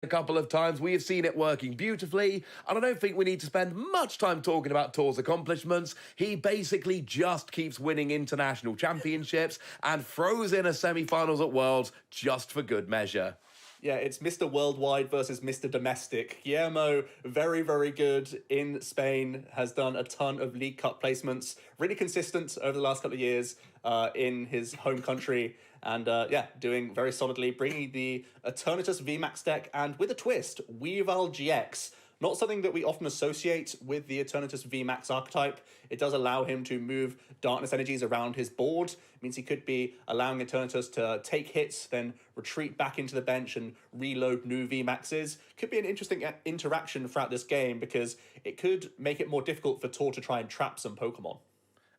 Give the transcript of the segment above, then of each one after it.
a couple of times. We have seen it working beautifully, and I don't think we need to spend much time talking about Tor's accomplishments. He basically just keeps winning international championships and throws in a semi-finals at Worlds just for good measure. Yeah, it's Mr. Worldwide versus Mr. Domestic. Guillermo, very, very good in Spain, has done a ton of League Cup placements, really consistent over the last couple of years in his home country, and doing very solidly, bringing the Eternatus VMAX deck, and with a twist, Weavile GX. Not something that we often associate with the Eternatus VMAX archetype. It does allow him to move darkness energies around his board. It means he could be allowing Eternatus to take hits, then retreat back into the bench and reload new VMAXs. Could be an interesting interaction throughout this game because it could make it more difficult for Tor to try and trap some Pokemon.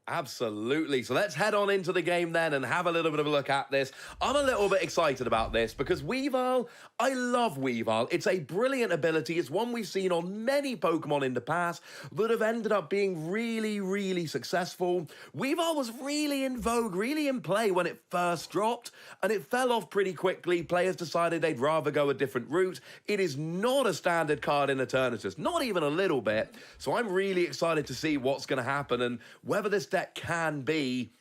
Absolutely. So let's head on into the game then and have a little bit of a look at this. I'm a little bit excited about this because Weavile, I love Weavile. It's a brilliant ability. It's one we've seen on many Pokemon in the past that have ended up being really, really successful. Weavile was really in vogue, really in play when it first dropped, and it fell off pretty quickly. Players decided they'd rather go a different route. It is not a standard card in Eternatus, not even a little bit. So I'm really excited to see what's going to happen and whether this deck can be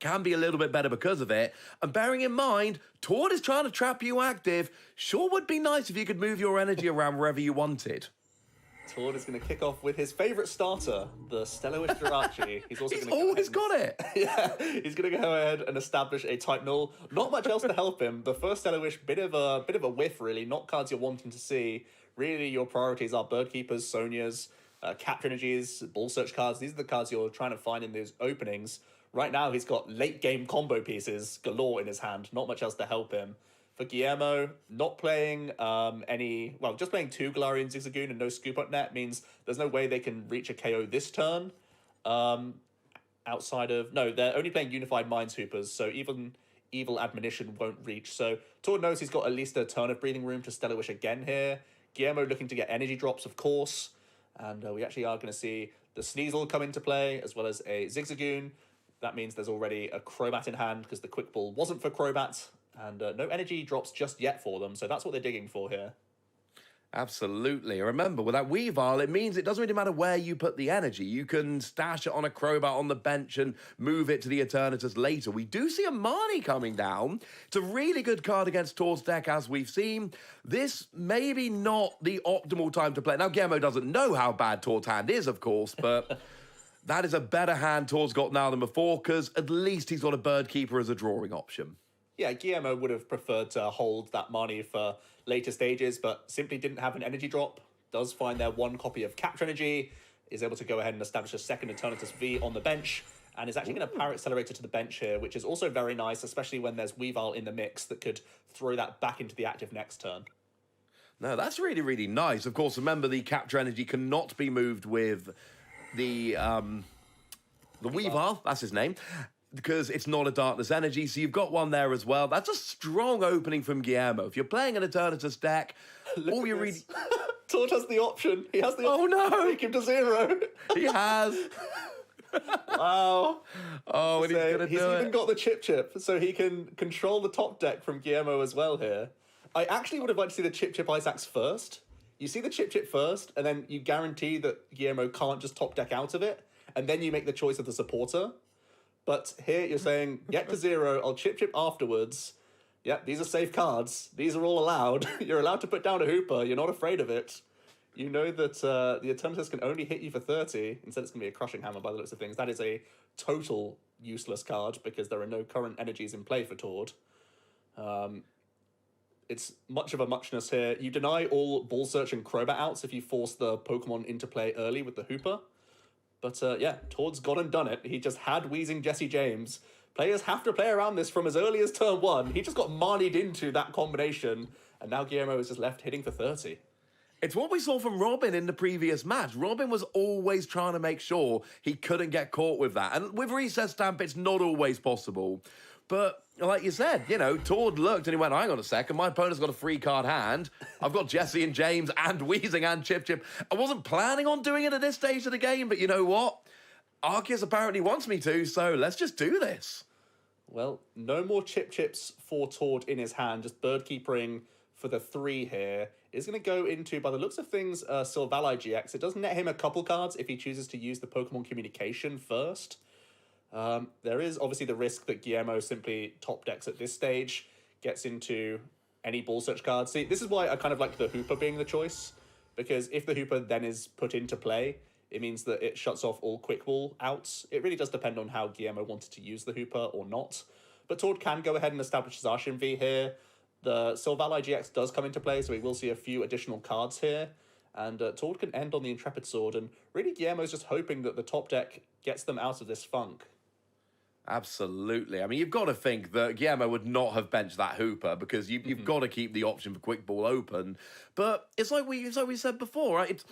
a little bit better because of it. And bearing in mind, Tord is trying to trap you active. Sure would be nice if you could move your energy around wherever you wanted. Tord is going to kick off with his favourite starter, the Stellowish Jirachi. He's always got it. Yeah, he's going to go ahead and establish a type null. Not much else to help him. The first Stellowish, bit of a whiff, really. Not cards you're wanting to see. Really, your priorities are Bird Keepers, Sonias, Capture Energies, Ball Search cards. These are the cards you're trying to find in those openings. Right now, he's got late-game combo pieces galore in his hand. Not much else to help him. For Guillermo, not playing just playing 2 Galarian Zigzagoon and no Scoop Up Net means there's no way they can reach a KO this turn. They're only playing Unified Minesweepers, so even Evil Admonition won't reach. So Tord knows he's got at least a turn of breathing room to Stellowish again here. Guillermo looking to get energy drops, of course. And we actually are going to see the Sneasel come into play, as well as a Zigzagoon. That means there's already a Crobat in hand, because the Quick Ball wasn't for Crobat, and no energy drops just yet for them, so that's what they're digging for here. Absolutely. Remember, with that Weavile, it means it doesn't really matter where you put the energy. You can stash it on a Crobat on the bench and move it to the Eternatus later. We do see a Marnie coming down. It's a really good card against Tor's deck, as we've seen. This maybe not the optimal time to play. Now, Guillermo doesn't know how bad Tor's hand is, of course, but that is a better hand Tor's got now than before, because at least he's got a Bird Keeper as a drawing option. Yeah, Guillermo would have preferred to hold that Marnie for later stages, but simply didn't have an energy drop. Does find their 1 copy of Capture Energy, is able to go ahead and establish a second Eternatus V on the bench, and is actually going to Power Accelerator to the bench here, which is also very nice, especially when there's Weavile in the mix that could throw that back into the active next turn. No, that's really, really nice. Of course, remember the Capture Energy cannot be moved with the Weavile, that's his name, because it's not a Darkness Energy, so you've got one there as well. That's a strong opening from Guillermo. If you're playing an Eternatus deck, all you really... Tord has the option. He has the option. Oh, no! Make him to 0. He has. Wow. Oh, and he's going to do it. He's even got the Chip, so he can control the top deck from Guillermo as well here. I actually would have liked to see the Chip Ice Axe first. You see the Chip first, and then you guarantee that Guillermo can't just top deck out of it, and then you make the choice of the supporter. But here you're saying, get to 0, I'll Chip afterwards. Yep, these are safe cards. These are all allowed. You're allowed to put down a Hooper. You're not afraid of it. You know that the Eternatus can only hit you for 30. Instead, it's going to be a Crushing Hammer by the looks of things. That is a total useless card because there are no current energies in play for Tord. It's much of a muchness here. You deny all Ball Search and Crobat outs if you force the Pokemon into play early with the Hooper. But Tord's gone and done it. He just had Wheezing Jesse James. Players have to play around this from as early as turn 1. He just got Marnied into that combination, and now Guillermo is just left hitting for 30. It's what we saw from Robin in the previous match. Robin was always trying to make sure he couldn't get caught with that. And with Reset Stamp, it's not always possible. But like you said, Tord looked and he went, hang on a second, my opponent's got a 3-card hand. I've got Jesse and James and Wheezing and Chip. I wasn't planning on doing it at this stage of the game, but you know what? Arceus apparently wants me to, so let's just do this. Well, no more Chips for Tord in his hand, just Bird Keepering for the 3 here is going to go into, by the looks of things, Sylvali GX. It does net him a couple cards if he chooses to use the Pokemon Communication first. There is obviously the risk that Guillermo simply top decks at this stage, gets into any ball search cards. See, this is why I kind of like the Hooper being the choice, because if the Hooper then is put into play, it means that it shuts off all quick ball outs. It really does depend on how Guillermo wanted to use the Hooper or not. But Tord can go ahead and establish his Arshin V here. The Sylvali GX does come into play, so we will see a few additional cards here. And Tord can end on the Intrepid Sword, and really Guillermo's just hoping that the top deck gets them out of this funk. Absolutely. I mean, you've got to think that Guillermo would not have benched that Hooper because you've got to keep the option for quick ball open. But it's like we said before, right?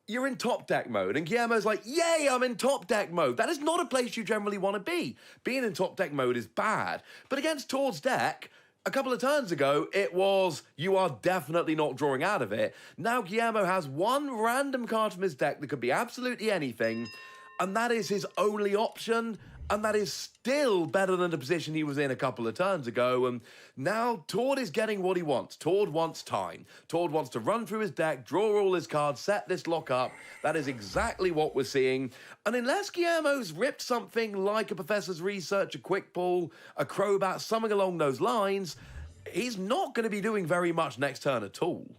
You're in top deck mode, and Guillermo's like, yay, I'm in top deck mode. That is not a place you generally want to be. Being in top deck mode is bad. But against Tord's deck, a couple of turns ago, it was, you are definitely not drawing out of it. Now Guillermo has one random card from his deck that could be absolutely anything, and that is his only option. And that is still better than the position he was in a couple of turns ago. And now Tord is getting what he wants. Tord wants time. Tord wants to run through his deck, draw all his cards, set this lock up. That is exactly what we're seeing. And unless Guillermo's ripped something like a Professor's Research, a Quick Ball, a Crobat, something along those lines, he's not going to be doing very much next turn at all.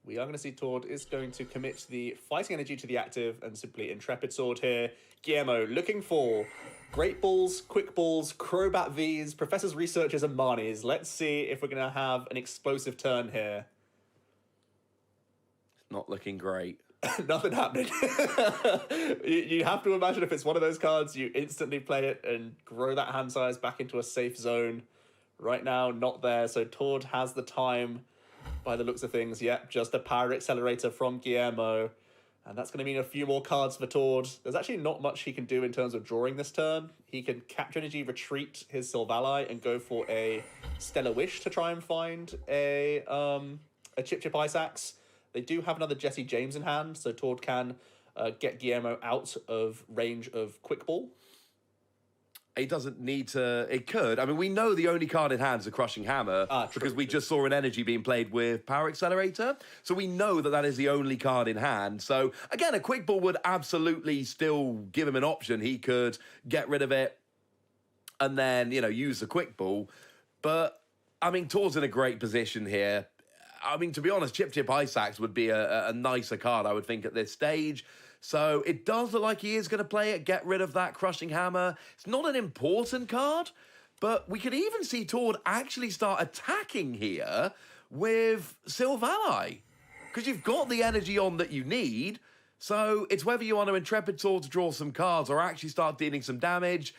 We are going to see Tord is going to commit the Fighting Energy to the active and simply Intrepid Sword here. Guillermo looking for Great Balls, Quick Balls, Crobat Vs, Professor's Researchers, and Marnies. Let's see if we're going to have an explosive turn here. Not looking great. Nothing happening. You have to imagine if it's one of those cards, you instantly play it and grow that hand size back into a safe zone. Right now, not there. So Tord has the time by the looks of things. Yep, just a Power Accelerator from Guillermo. And that's going to mean a few more cards for Tord. There's actually not much he can do in terms of drawing this turn. He can Capture Energy, retreat his Sylvali, and go for a Stellar Wish to try and find a Chip Chip Ice Axe. They do have another Jesse James in hand, so Tord can get Guillermo out of range of Quick Ball. It doesn't need to... It could. I mean, we know the only card in hand is a Crushing Hammer because we just saw an energy being played with Power Accelerator. So we know that that is the only card in hand. So, again, a Quick Ball would absolutely still give him an option. He could get rid of it and then, you know, use the Quick Ball. But, I mean, Tord's in a great position here. I mean, to be honest, Chip Chip Ice Axe would be a nicer card, I would think, at this stage. So it does look like he is going to play it, get rid of that Crushing Hammer. It's not an important card, but we could even see Tord actually start attacking here with Sylvali, because you've got the energy on that you need. So it's whether you want to Intrepid Sword to draw some cards or actually start dealing some damage.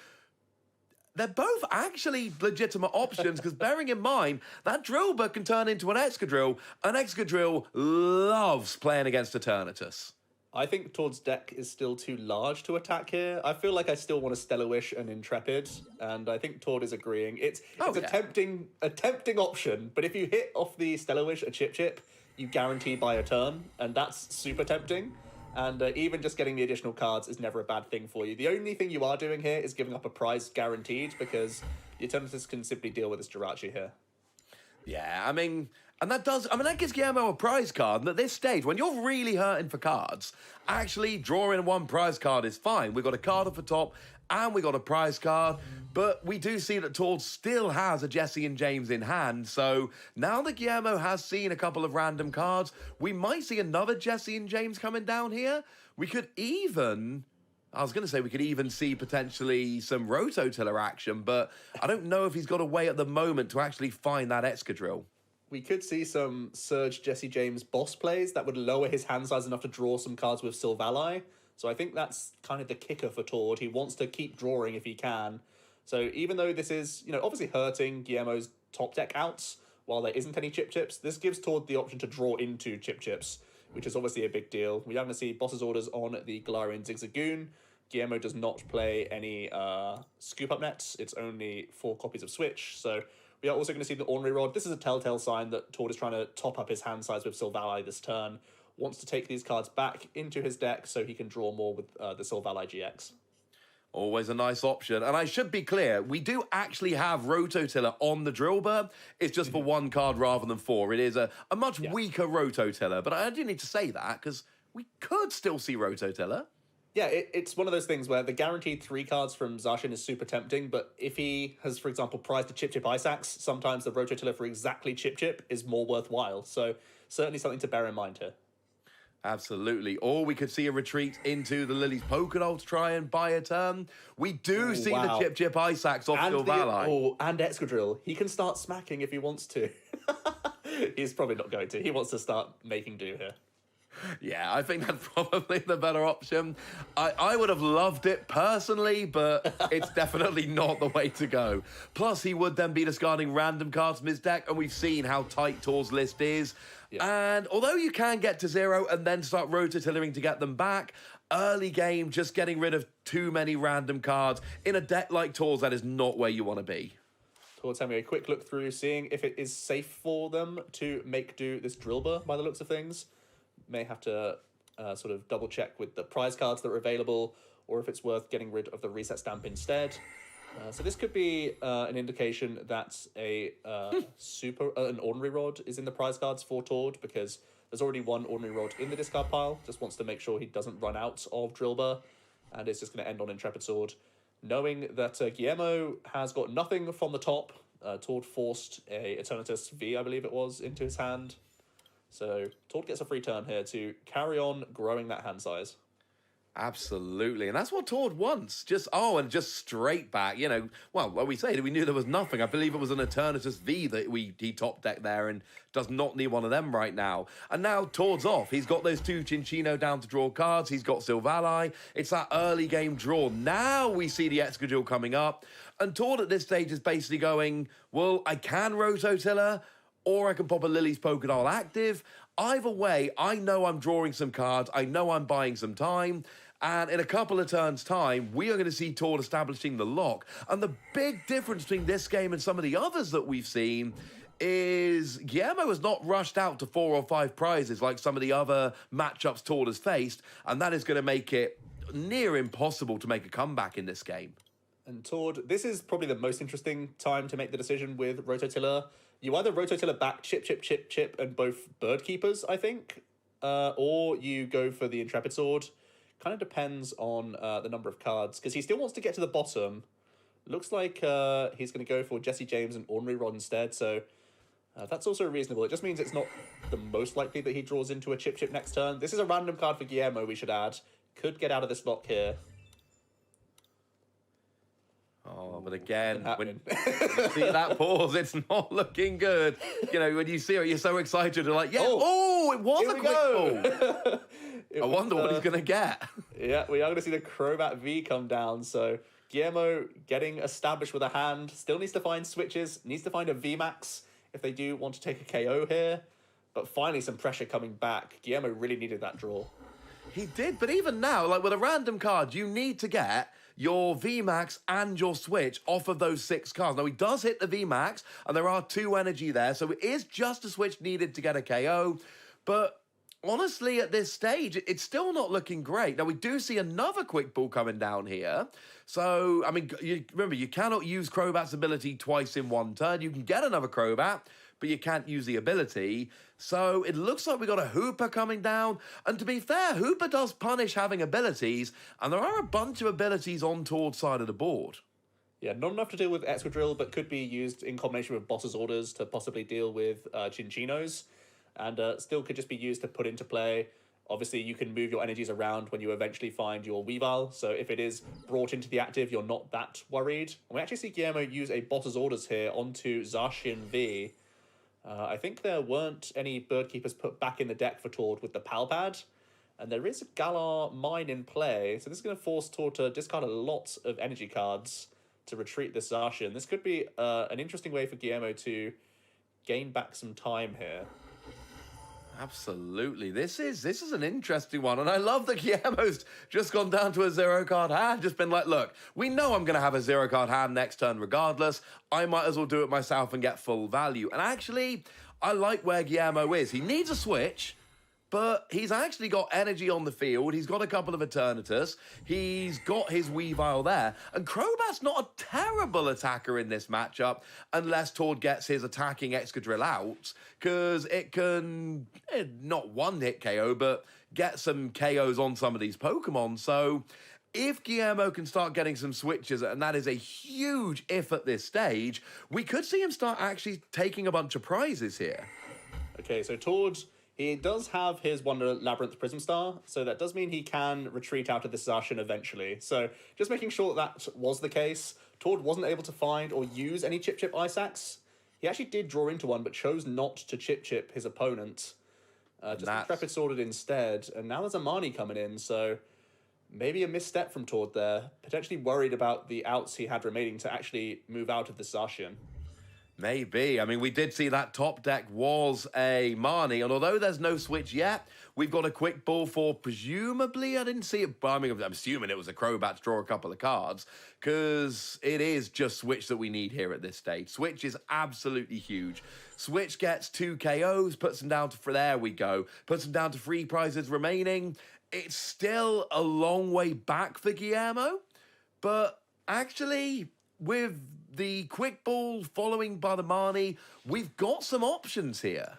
They're both actually legitimate options, because bearing in mind, that Drillbur can turn into an Excadrill. An Excadrill loves playing against Eternatus. I think Tord's deck is still too large to attack here. I feel like I still want a Stellar Wish and Intrepid, and I think Tord is agreeing. It's a tempting option, but if you hit off the Stellar Wish, a Chip Chip, you guarantee by a turn, and that's super tempting. And even just getting the additional cards is never a bad thing for you. The only thing you are doing here is giving up a prize guaranteed, because the Eternatus can simply deal with this Jirachi here. Yeah, I mean... And that gives Guillermo a prize card. And at this stage, when you're really hurting for cards, actually drawing one prize card is fine. We've got a card off the top and we got a prize card. But we do see that Tord still has a Jesse and James in hand. So now that Guillermo has seen a couple of random cards, we might see another Jesse and James coming down here. We could even... I was going to say we could even see potentially some Rototiller action, but I don't know if he's got a way at the moment to actually find that Excadrill. We could see some Surge Jesse James boss plays that would lower his hand size enough to draw some cards with Sylvali. So I think that's kind of the kicker for Tord. He wants to keep drawing if he can. So even though this is, you know, obviously hurting Guillermo's top deck outs, while there isn't any Chip Chips, this gives Tord the option to draw into Chip Chips, which is obviously a big deal. We are going to see Boss's Orders on the Galarian Zigzagoon. Guillermo does not play any Scoop Up Nets. It's only 4 copies of Switch. So we are also going to see the Ornery Rod. This is a telltale sign that Tord is trying to top up his hand size with Sylvali this turn. Wants to take these cards back into his deck so he can draw more with the Sylvali GX. Always a nice option. And I should be clear, we do actually have Rototiller on the Drillbur. It's just for one card rather than 4. It is a much weaker Rototiller. But I do need to say that because we could still see Rototiller. Yeah, it's one of those things where the guaranteed 3 cards from Zacian is super tempting, but if he has, for example, prized a Chip Ice Axe, sometimes the Rototiller for exactly Chip is more worthwhile. So certainly something to bear in mind here. Absolutely. Or we could see a retreat into the Lily's Pokédoll to try and buy a turn. We do see the Chip Ice Axe off Silvally. And Excadrill. He can start smacking if he wants to. He's probably not going to. He wants to start making do here. Yeah, I think that's probably the better option. I would have loved it personally, but it's definitely not the way to go. Plus, he would then be discarding random cards from his deck, and we've seen how tight Tor's list is. Yeah. And although you can get to 0 and then start rototillering to get them back, early game, just getting rid of too many random cards in a deck like Tor's, that is not where you want to be. Tor's having a quick look through, seeing if it is safe for them to make do this Drillbur by the looks of things. May have to sort of double check with the prize cards that are available, or if it's worth getting rid of the reset stamp instead. So this could be an indication that an ordinary rod is in the prize cards for Tord, because there's already one ordinary rod in the discard pile. Just wants to make sure he doesn't run out of Drillbur, and it's just going to end on Intrepid Sword. Knowing that Guillermo has got nothing from the top, Tord forced a Eternatus V, I believe it was, into his hand. So Tord gets a free turn here to carry on growing that hand size. Absolutely. And that's what Tord wants. Just straight back. You know, well, what we say, we knew there was nothing. I believe it was an Eternatus V that he top decked there and does not need one of them right now. And now Tord's off. He's got those 2 Chinchino down to draw cards. He's got Silvally. It's that early game draw. Now we see the Excadrill coming up. And Tord at this stage is basically going, well, I can Rototiller, or I can pop a Lily's Pokédoll active. Either way, I know I'm drawing some cards. I know I'm buying some time. And in a couple of turns' time, we are going to see Tord establishing the lock. And the big difference between this game and some of the others that we've seen is Guillermo has not rushed out to 4 or 5 prizes like some of the other matchups Tord has faced. And that is going to make it near impossible to make a comeback in this game. And Tord, this is probably the most interesting time to make the decision with Rototiller. You either Rototiller back Chip, and both Bird Keepers, I think, or you go for the Intrepid Sword. Kind of depends on the number of cards, because he still wants to get to the bottom. Looks like he's going to go for Jesse James and Ordinary Rod instead, so that's also reasonable. It just means it's not the most likely that he draws into a Chip next turn. This is a random card for Guillermo, we should add. Could get out of this lock here. Oh, but again, when you see that pause, it's not looking good. You know, when you see it, you're so excited. You're like, yeah, it was a quick pull. I wonder what he's going to get. Yeah, we are going to see the Crobat V come down. So Guillermo getting established with a hand. Still needs to find switches. Needs to find a VMAX if they do want to take a KO here. But finally some pressure coming back. Guillermo really needed that draw. He did, but even now, like with a random card, you need to get your VMAX and your switch off of those 6 cards. Now, he does hit the VMAX, and there are 2 energy there, so it is just a switch needed to get a KO. But honestly, at this stage, it's still not looking great. Now, we do see another quick ball coming down here. So, I mean, remember, you cannot use Crobat's ability twice in one turn. You can get another Crobat, but you can't use the ability. So it looks like we got a Hooper coming down. And to be fair, Hooper does punish having abilities, and there are a bunch of abilities on Tord's side of the board. Yeah, not enough to deal with Excadrill, but could be used in combination with Boss's Orders to possibly deal with Chinchinos, and still could just be used to put into play. Obviously, you can move your energies around when you eventually find your Weavile, so if it is brought into the active, you're not that worried. And we actually see Guillermo use a Boss's Orders here onto Zacian V. I think there weren't any Bird Keepers put back in the deck for Tord with the Palpad, and there is a Galar Mine in play, so this is going to force Tord to discard a lot of energy cards to retreat this Zacian. This could be an interesting way for Guillermo to gain back some time here. Absolutely. This is an interesting one. And I love that Guillermo's just gone down to a 0-card hand. Just been like, look, we know I'm going to have a 0-card hand next turn regardless. I might as well do it myself and get full value. And actually, I like where Guillermo is. He needs a switch, but he's actually got energy on the field. He's got a couple of Eternatus. He's got his Weavile there. And Crobat's not a terrible attacker in this matchup unless Tord gets his attacking Excadrill out, because it can, not one-hit KO, but get some KOs on some of these Pokemon. So if Guillermo can start getting some switches, and that is a huge if at this stage, we could see him start actually taking a bunch of prizes here. Okay, so Tord, he does have his Wonder Labyrinth Prism Star, so that does mean he can retreat out of this Zacian eventually. So just making sure that was the case. Tord wasn't able to find or use any Chip Chip Ice Axe. He actually did draw into one, but chose not to Chip Chip his opponent. Just Intrepid Sworded instead, and now there's a Marnie coming in, so maybe a misstep from Tord there. Potentially worried about the outs he had remaining to actually move out of the Zacian. Maybe. I mean, we did see that top deck was a Marnie, and although there's no switch yet, we've got a quick ball for presumably, I didn't see it, but I mean, I'm assuming it was a Crobat to draw a couple of cards, because it is just Switch that we need here at this stage. Switch is absolutely huge. Switch gets 2 KOs, puts him down to, there we go, puts him down to 3 prizes remaining. It's still a long way back for Guillermo, but actually, with the quick ball following by the Marnie, we've got some options here.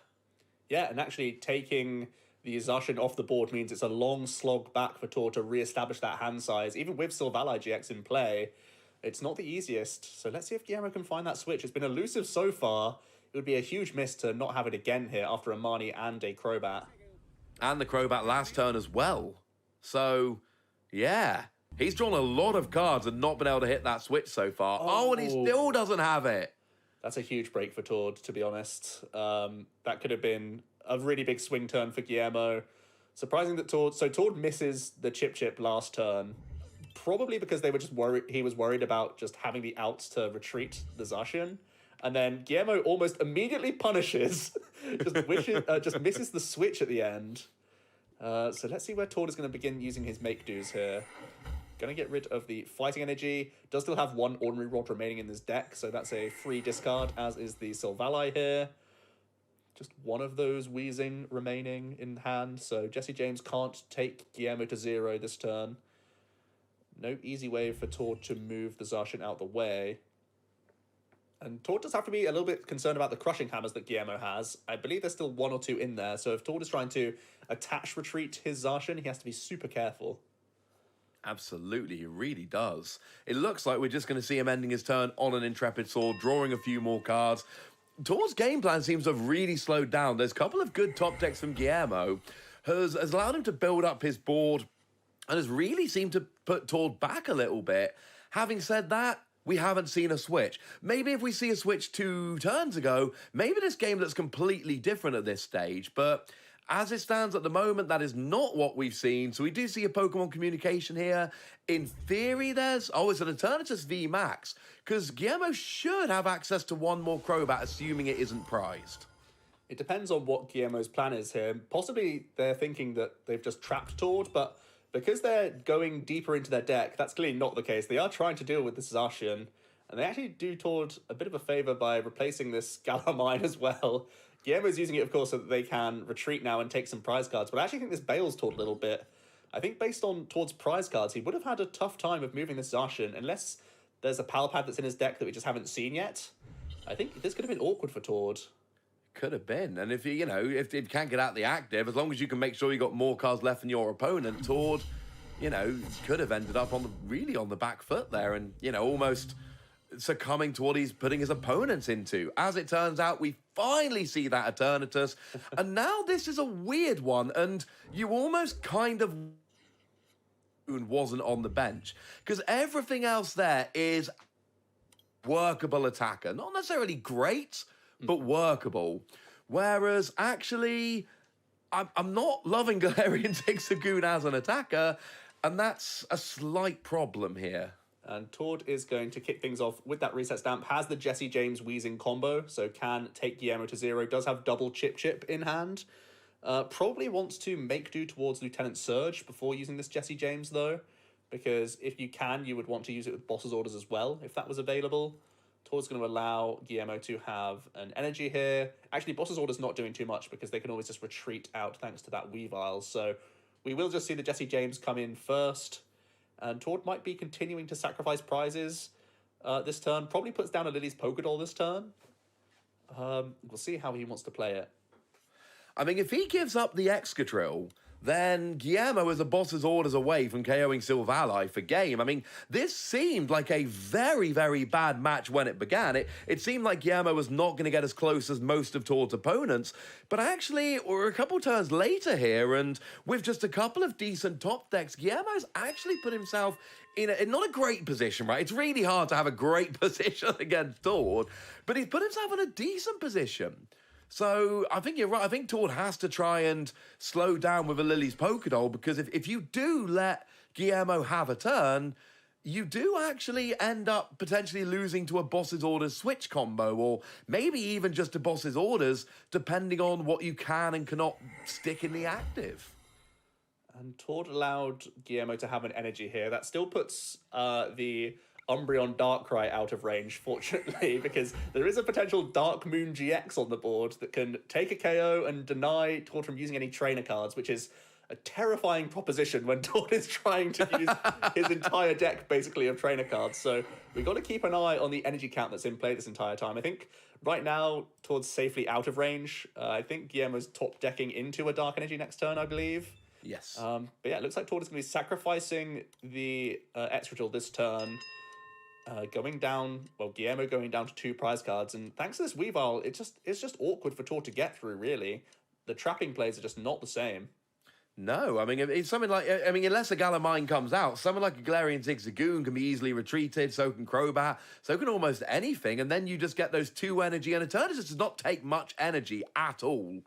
Yeah, and actually taking the Zacian off the board means it's a long slog back for Tor to re-establish that hand size. Even with Silvally GX in play, it's not the easiest. So let's see if Guillermo can find that switch. It's been elusive so far. It would be a huge miss to not have it again here after a Marnie and a Crobat. And the Crobat last turn as well. So, yeah. He's drawn a lot of cards and not been able to hit that switch so far. Oh, and he still doesn't have it. That's a huge break for Tord, to be honest. That could have been a really big swing turn for Guillermo. Surprising that Tord... So Tord misses the Chip Chip last turn. Probably because they were just worried. He was worried about just having the outs to retreat the Zacian. And then Guillermo almost immediately punishes. just misses the switch at the end. So let's see where Tord is going to begin using his make-dos here. Going to get rid of the fighting energy. Does still have 1 ordinary rod remaining in this deck, so that's a free discard, as is the Silvally here. Just one of those wheezing remaining in hand, so Jesse James can't take Guillermo to 0 this turn. No easy way for Tord to move the Zacian out the way. And Tord does have to be a little bit concerned about the crushing hammers that Guillermo has. I believe there's still 1 or 2 in there, so if Tord is trying to attach retreat his Zacian, he has to be super careful. Absolutely, he really does. It looks like we're just going to see him ending his turn on an Intrepid Sword, drawing a few more cards. Tord's game plan seems to have really slowed down. There's a couple of good top decks from Guillermo, has allowed him to build up his board and has really seemed to put Tord back a little bit. Having said that, we haven't seen a switch. Maybe if we see a switch 2 turns ago, maybe this game looks completely different at this stage, but as it stands at the moment, that is not what we've seen. So we do see a Pokemon communication here. In theory, there's... Oh, it's an Eternatus V Max, because Guillermo should have access to 1 more Crobat, assuming it isn't prized. It depends on what Guillermo's plan is here. Possibly they're thinking that they've just trapped Tord, but because they're going deeper into their deck, that's clearly not the case. They are trying to deal with this Zacian, and they actually do Tord a bit of a favor by replacing this Galamine as well. Guillermo's using it, of course, so that they can retreat now and take some prize cards, but I actually think this bails Tord a little bit. I think based on Tord's prize cards, he would have had a tough time of moving this Zacian, unless there's a Palpad that's in his deck that we just haven't seen yet. I think this could have been awkward for Tord. Could have been. And if if you can't get out the active, as long as you can make sure you got more cards left than your opponent, Tord, could have ended up on the back foot there and, almost succumbing to what he's putting his opponents into. As it turns out, we finally see that Eternatus, and now this is a weird one, and you almost kind of wasn't on the bench, because everything else there is workable attacker. Not necessarily great, but workable. Whereas, actually, I'm not loving Galarian Zigzagoon as an attacker, and that's a slight problem here. And Tord is going to kick things off with that reset stamp. Has the Jesse James wheezing combo, so can take Guillermo to 0. Does have double Chip Chip in hand. Probably wants to make do towards Lieutenant Surge before using this Jesse James, though. Because if you can, you would want to use it with Boss's Orders as well, if that was available. So let's see what Tord is going to Tord's going to allow Guillermo to have an energy here. Actually, Boss's Order's not doing too much because they can always just retreat out thanks to that Weavile. So we will just see the Jesse James come in first. And Tord might be continuing to sacrifice prizes this turn. Probably puts down a Lily's Pokédoll this turn. We'll see how he wants to play it. I mean, if he gives up the Excadrill, then Guillermo is a boss's orders away from KOing Silvally for game. I mean, this seemed like a very, very bad match when it began. It seemed like Guillermo was not going to get as close as most of Tord's opponents, but actually, we're a couple turns later here, and with just a couple of decent top decks, Guillermo's actually put himself in not a great position, right? It's really hard to have a great position against Tord, but he's put himself in a decent position. So I think you're right. I think Tord has to try and slow down with a Lily's Pokédoll, because if you do let Guillermo have a turn, you do actually end up potentially losing to a Boss's Orders switch combo, or maybe even just a Boss's Orders, depending on what you can and cannot stick in the active. And Tord allowed Guillermo to have an energy here. That still puts the Umbreon Darkrai out of range, fortunately, because there is a potential Dark Moon GX on the board that can take a KO and deny Tord from using any trainer cards, which is a terrifying proposition when Tord is trying to use his entire deck, basically, of trainer cards. So we've got to keep an eye on the energy count that's in play this entire time. I think right now, Tord's safely out of range. I think Guillermo's top decking into a Dark Energy next turn, I believe. Yes. But yeah, it looks like Tord is going to be sacrificing the Excadrill this turn. Guillermo going down to 2 prize cards, and thanks to this Weavile, it's just awkward for Tord to get through, really. The trapping plays are just not the same. No, I mean, it's something like, unless a Galamine comes out, someone like a Galarian Zigzagoon can be easily retreated, so can Crobat, so can almost anything, and then you just get those 2 energy, and Eternatus does not take much energy at all.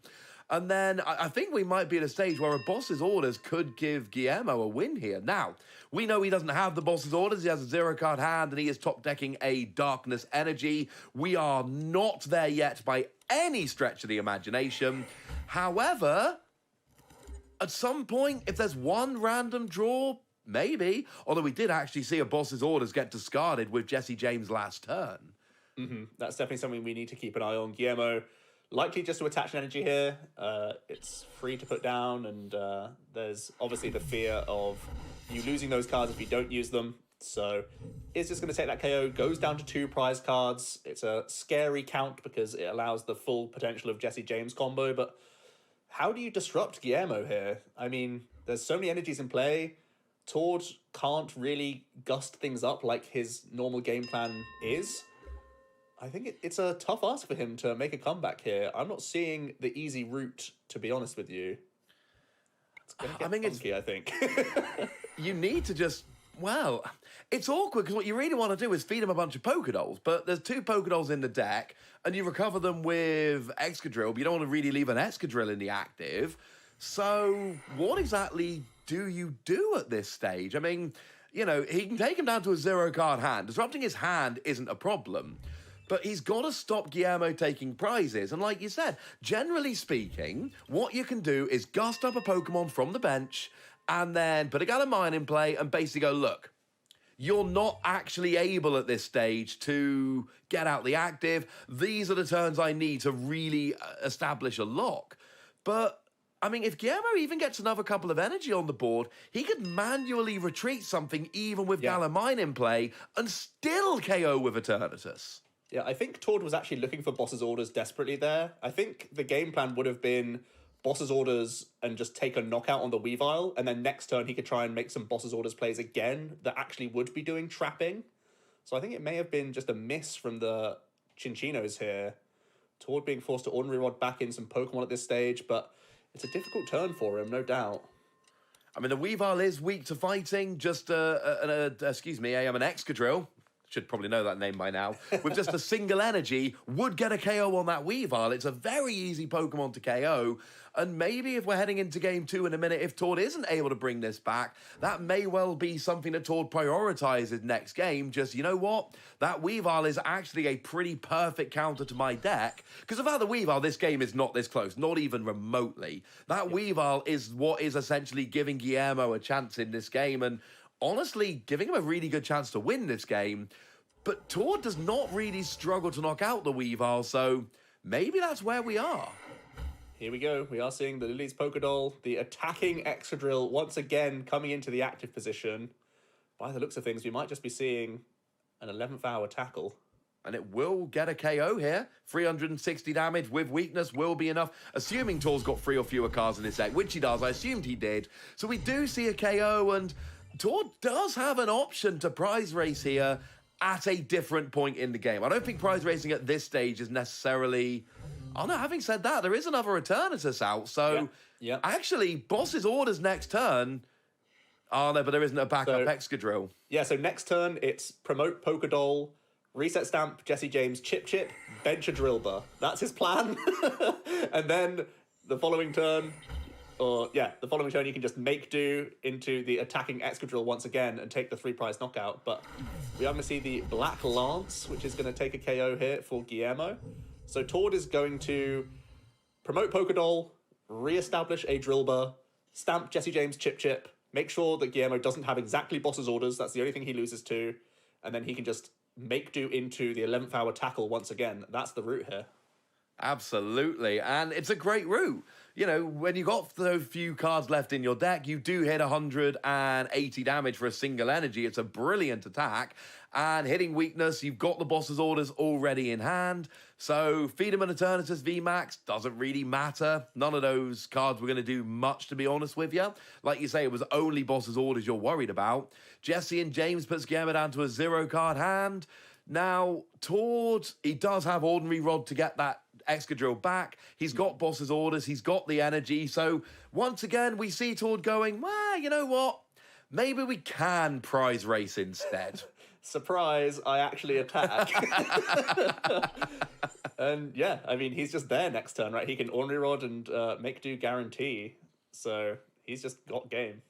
And then I think we might be at a stage where a Boss's Orders could give Guillermo a win here. Now, we know he doesn't have the Boss's Orders. He has a 0-card hand, and he is top decking a Darkness Energy. We are not there yet by any stretch of the imagination. However, at some point, if there's one random draw, maybe. Although we did actually see a Boss's Orders get discarded with Jesse James last turn. That's definitely something we need to keep an eye on. Guillermo likely just to attach an energy here. It's free to put down, and there's obviously the fear of you losing those cards if you don't use them. So it's just going to take that KO, goes down to 2 prize cards. It's a scary count because it allows the full potential of Jesse James combo, but how do you disrupt Guillermo here? I mean, there's so many energies in play. Tord can't really gust things up like his normal game plan is. I think it's a tough ask for him to make a comeback here. I'm not seeing the easy route, to be honest with you. It's going to get funky, I think. You need to just, well, it's awkward because what you really want to do is feed him a bunch of Pokédolls, but there's 2 Pokédolls in the deck, and you recover them with Excadrill, but you don't want to really leave an Excadrill in the active. So what exactly do you do at this stage? I mean, you know, he can take him down to a 0-card hand. Disrupting his hand isn't a problem. But he's got to stop Guillermo taking prizes. And like you said, generally speaking, what you can do is gust up a Pokemon from the bench and then put a Galamine in play and basically go, look, you're not actually able at this stage to get out the active. These are the turns I need to really establish a lock. But I mean, if Guillermo even gets another couple of energy on the board, he could manually retreat something even with Galamine in play and still KO with Eternatus. Yeah, I think Tord was actually looking for Boss's Orders desperately there. I think the game plan would have been Boss's Orders and just take a knockout on the Weavile, and then next turn he could try and make some Boss's Orders plays again that actually would be doing trapping. So I think it may have been just a miss from the Chinchinos here. Tord being forced to Ordinary Rod back in some Pokemon at this stage, but it's a difficult turn for him, no doubt. I mean, the Weavile is weak to fighting, just an Excadrill. Should probably know that name by now. With just a single energy, would get a KO on that Weavile. It's a very easy Pokemon to KO. And maybe if we're heading into game 2 in a minute, if Tord isn't able to bring this back, that may well be something that Tord prioritizes next game. Just, you know what? That Weavile is actually a pretty perfect counter to my deck. Because without the Weavile, this game is not this close, not even remotely. That Weavile is what is essentially giving Guillermo a chance in this game. And honestly, giving him a really good chance to win this game. but Tord does not really struggle to knock out the Weavile, so maybe that's where we are. Here we go. We are seeing the Lily's Pokédoll, the attacking Excadrill once again coming into the active position. By the looks of things, we might just be seeing an 11th hour tackle. And it will get a KO here. 360 damage with weakness will be enough. Assuming Tor's got 3 or fewer cards in his deck, which he does. I assumed he did. So we do see a KO, and Tor does have an option to prize race here at a different point in the game. I don't think prize racing at this stage is necessarily... Oh no, having said that, there is another Eternatus out. So actually, Boss's orders next turn... Oh no, but there isn't a backup Excadrill. Yeah, so next turn, it's promote Pokédoll, reset stamp, Jesse James, Chip, bench a Drillbur. That's his plan. And then the following turn, you can just make do into the attacking Excadrill once again and take the 3-prize knockout. But we are going to see the Black Lance, which is going to take a KO here for Guillermo. So Tord is going to promote Pokédoll, re-establish a Drillbur, stamp Jesse James, Chip, make sure that Guillermo doesn't have exactly Boss's orders. That's the only thing he loses to. And then he can just make do into the 11th hour tackle once again. That's the route here. Absolutely. And it's a great route. You know, when you got those few cards left in your deck, you do hit 180 damage for a single energy. It's a brilliant attack. And hitting weakness, you've got the Boss's orders already in hand. So feed him an Eternatus VMAX doesn't really matter. None of those cards were going to do much, to be honest with you. Like you say, it was only Boss's orders you're worried about. Jesse and James puts Guillermo down to a 0-card hand. Now, Tord, he does have Ordinary Rod to get that Excadrill back. He's got Boss's orders. He's got the energy. So once again, we see Tord going, well, you know what? Maybe we can prize race instead. Surprise, I actually attack. And yeah, I mean, he's just there next turn, right? He can Ordinary Rod and make do guarantee. So he's just got game.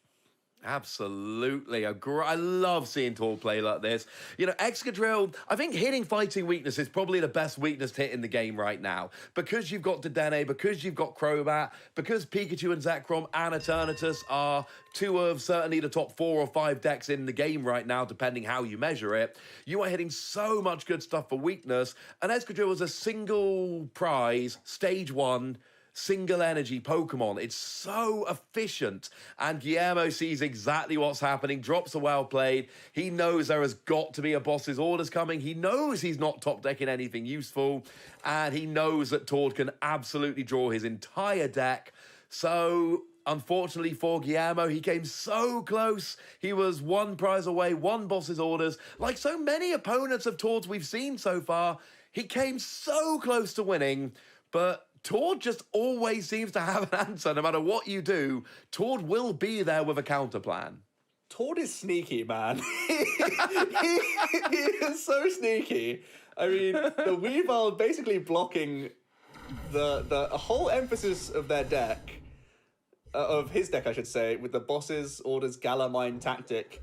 Absolutely. I love seeing Tord play like this. You know, Excadrill, I think hitting fighting weakness is probably the best weakness to hit in the game right now. Because you've got Dedenne, because you've got Crobat, because Pikachu and Zekrom and Eternatus are 2 of certainly the top 4 or 5 decks in the game right now, depending how you measure it. You are hitting so much good stuff for weakness. And Excadrill is a single prize, stage 1, single energy Pokemon. It's so efficient. And Guillermo sees exactly what's happening, drops a well played. He knows there has got to be a Boss's orders coming. He knows he's not top decking anything useful. And he knows that Tord can absolutely draw his entire deck. So unfortunately for Guillermo, he came so close. He was 1 prize away, 1 Boss's orders. Like so many opponents of Tord's we've seen so far, he came so close to winning, but Tord just always seems to have an answer. No matter what you do, Tord will be there with a counter plan. Tord is sneaky, man. he is so sneaky. I mean, the Weavile basically blocking the whole emphasis of their deck, of his deck, I should say, with the Boss's orders Galamine tactic.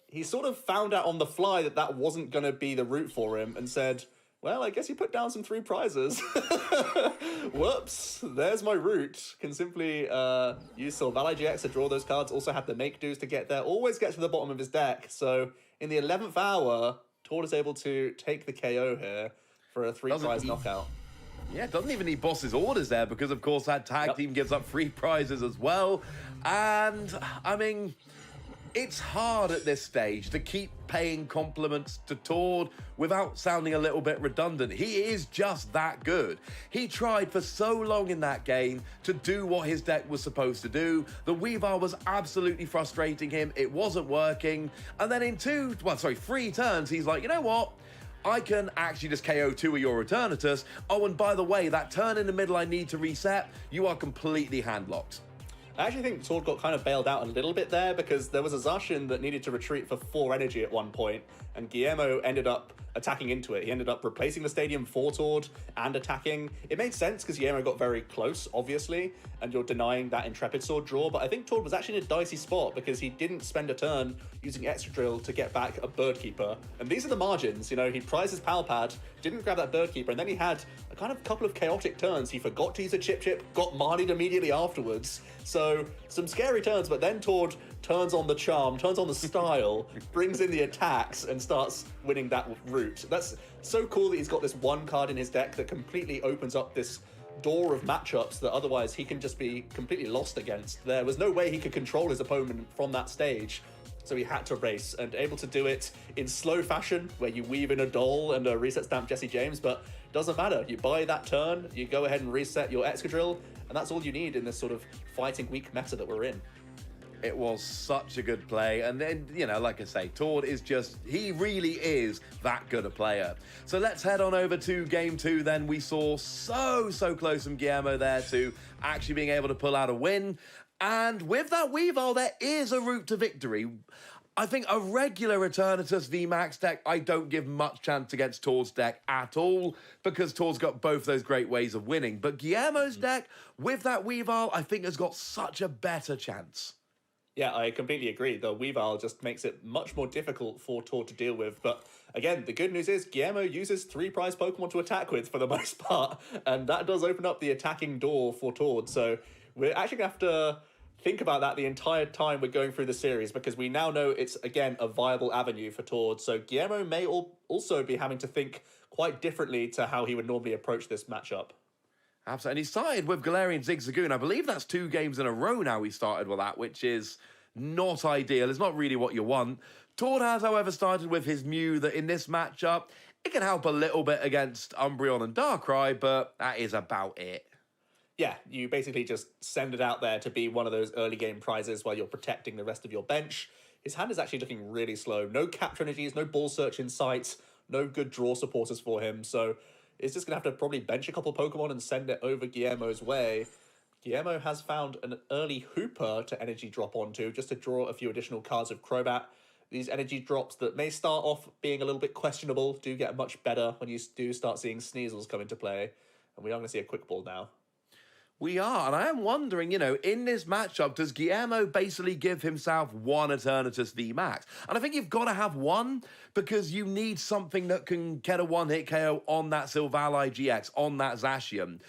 He sort of found out on the fly that that wasn't going to be the route for him and said, well, I guess you put down some 3 prizes. Whoops, there's my route. Can simply use Silvally GX to draw those cards. Also have the make do's to get there. Always gets to the bottom of his deck. So in the 11th hour, Tord is able to take the KO here for a 3-prize knockout. Yeah, doesn't even need Boss's orders there because, of course, that tag team gives up 3 prizes as well. And, I mean, it's hard at this stage to keep paying compliments to Tord without sounding a little bit redundant. He is just that good. He tried for so long in that game to do what his deck was supposed to do. The Weavile was absolutely frustrating him. It wasn't working. And then in 3 turns, he's like, you know what? I can actually just KO 2 of your Eternatus. Oh, and by the way, that turn in the middle I need to reset, you are completely handlocked. I actually think Tord got kind of bailed out a little bit there because there was a Zacian that needed to retreat for 4 energy at one point, and Guillermo ended up attacking into it. He ended up replacing the stadium for Tord and attacking. It made sense because Guillermo got very close, obviously, and you're denying that Intrepid Sword draw, but I think Tord was actually in a dicey spot because he didn't spend a turn using Excadrill to get back a Bird Keeper. And these are the margins, you know, he prized his Pal Pad, didn't grab that Bird Keeper, and then he had a kind of couple of chaotic turns. He forgot to use a Chip, got Marnied immediately afterwards. So some scary turns, but then Tord turns on the charm, turns on the style, brings in the attacks, and starts winning that route. That's so cool that he's got this one card in his deck that completely opens up this door of matchups that otherwise he can just be completely lost against. There was no way he could control his opponent from that stage, so he had to race, and able to do it in slow fashion, where you weave in a doll and a reset stamp Jesse James, but doesn't matter. You buy that turn, you go ahead and reset your Excadrill, and that's all you need in this sort of fighting weak meta that we're in. It was such a good play. And then, you know, like I say, Tord is just, he really is that good a player. So let's head on over to game 2 then. We saw so close from Guillermo there to actually being able to pull out a win. And with that Weavile, there is a route to victory. I think a regular Eternatus VMAX deck, I don't give much chance against Tord's deck at all, because Tord's got both those great ways of winning. But Guillermo's deck, with that Weavile, I think has got such a better chance. Yeah, I completely agree. The Weavile just makes it much more difficult for Tord to deal with. But again, the good news is Guillermo uses 3 prize Pokemon to attack with for the most part. And that does open up the attacking door for Tord. So we're actually going to have to think about that the entire time we're going through the series, because we now know it's, again, a viable avenue for Tord. So Guillermo may also be having to think quite differently to how he would normally approach this matchup. Absolutely. And he started with Galarian Zigzagoon. I believe that's 2 games in a row now he started with that, which is not ideal. It's not really what you want. Tord has, however, started with his Mew that in this matchup, it can help a little bit against Umbreon and Darkrai, but that is about it. Yeah, you basically just send it out there to be one of those early game prizes while you're protecting the rest of your bench. His hand is actually looking really slow. No capture energies, no ball search in sight, no good draw supporters for him, so it's just going to have to probably bench a couple Pokemon and send it over Guillermo's way. Guillermo has found an early Hooper to energy drop onto, just to draw a few additional cards of Crobat. These energy drops that may start off being a little bit questionable do get much better when you do start seeing Sneasels come into play. And we are going to see a Quick Ball now. We are, and I am wondering, you know, in this matchup, does Guillermo basically give himself one Eternatus VMAX? And I think you've got to have one, because you need something that can get a one-hit KO on that Silvally GX, on that Zacian.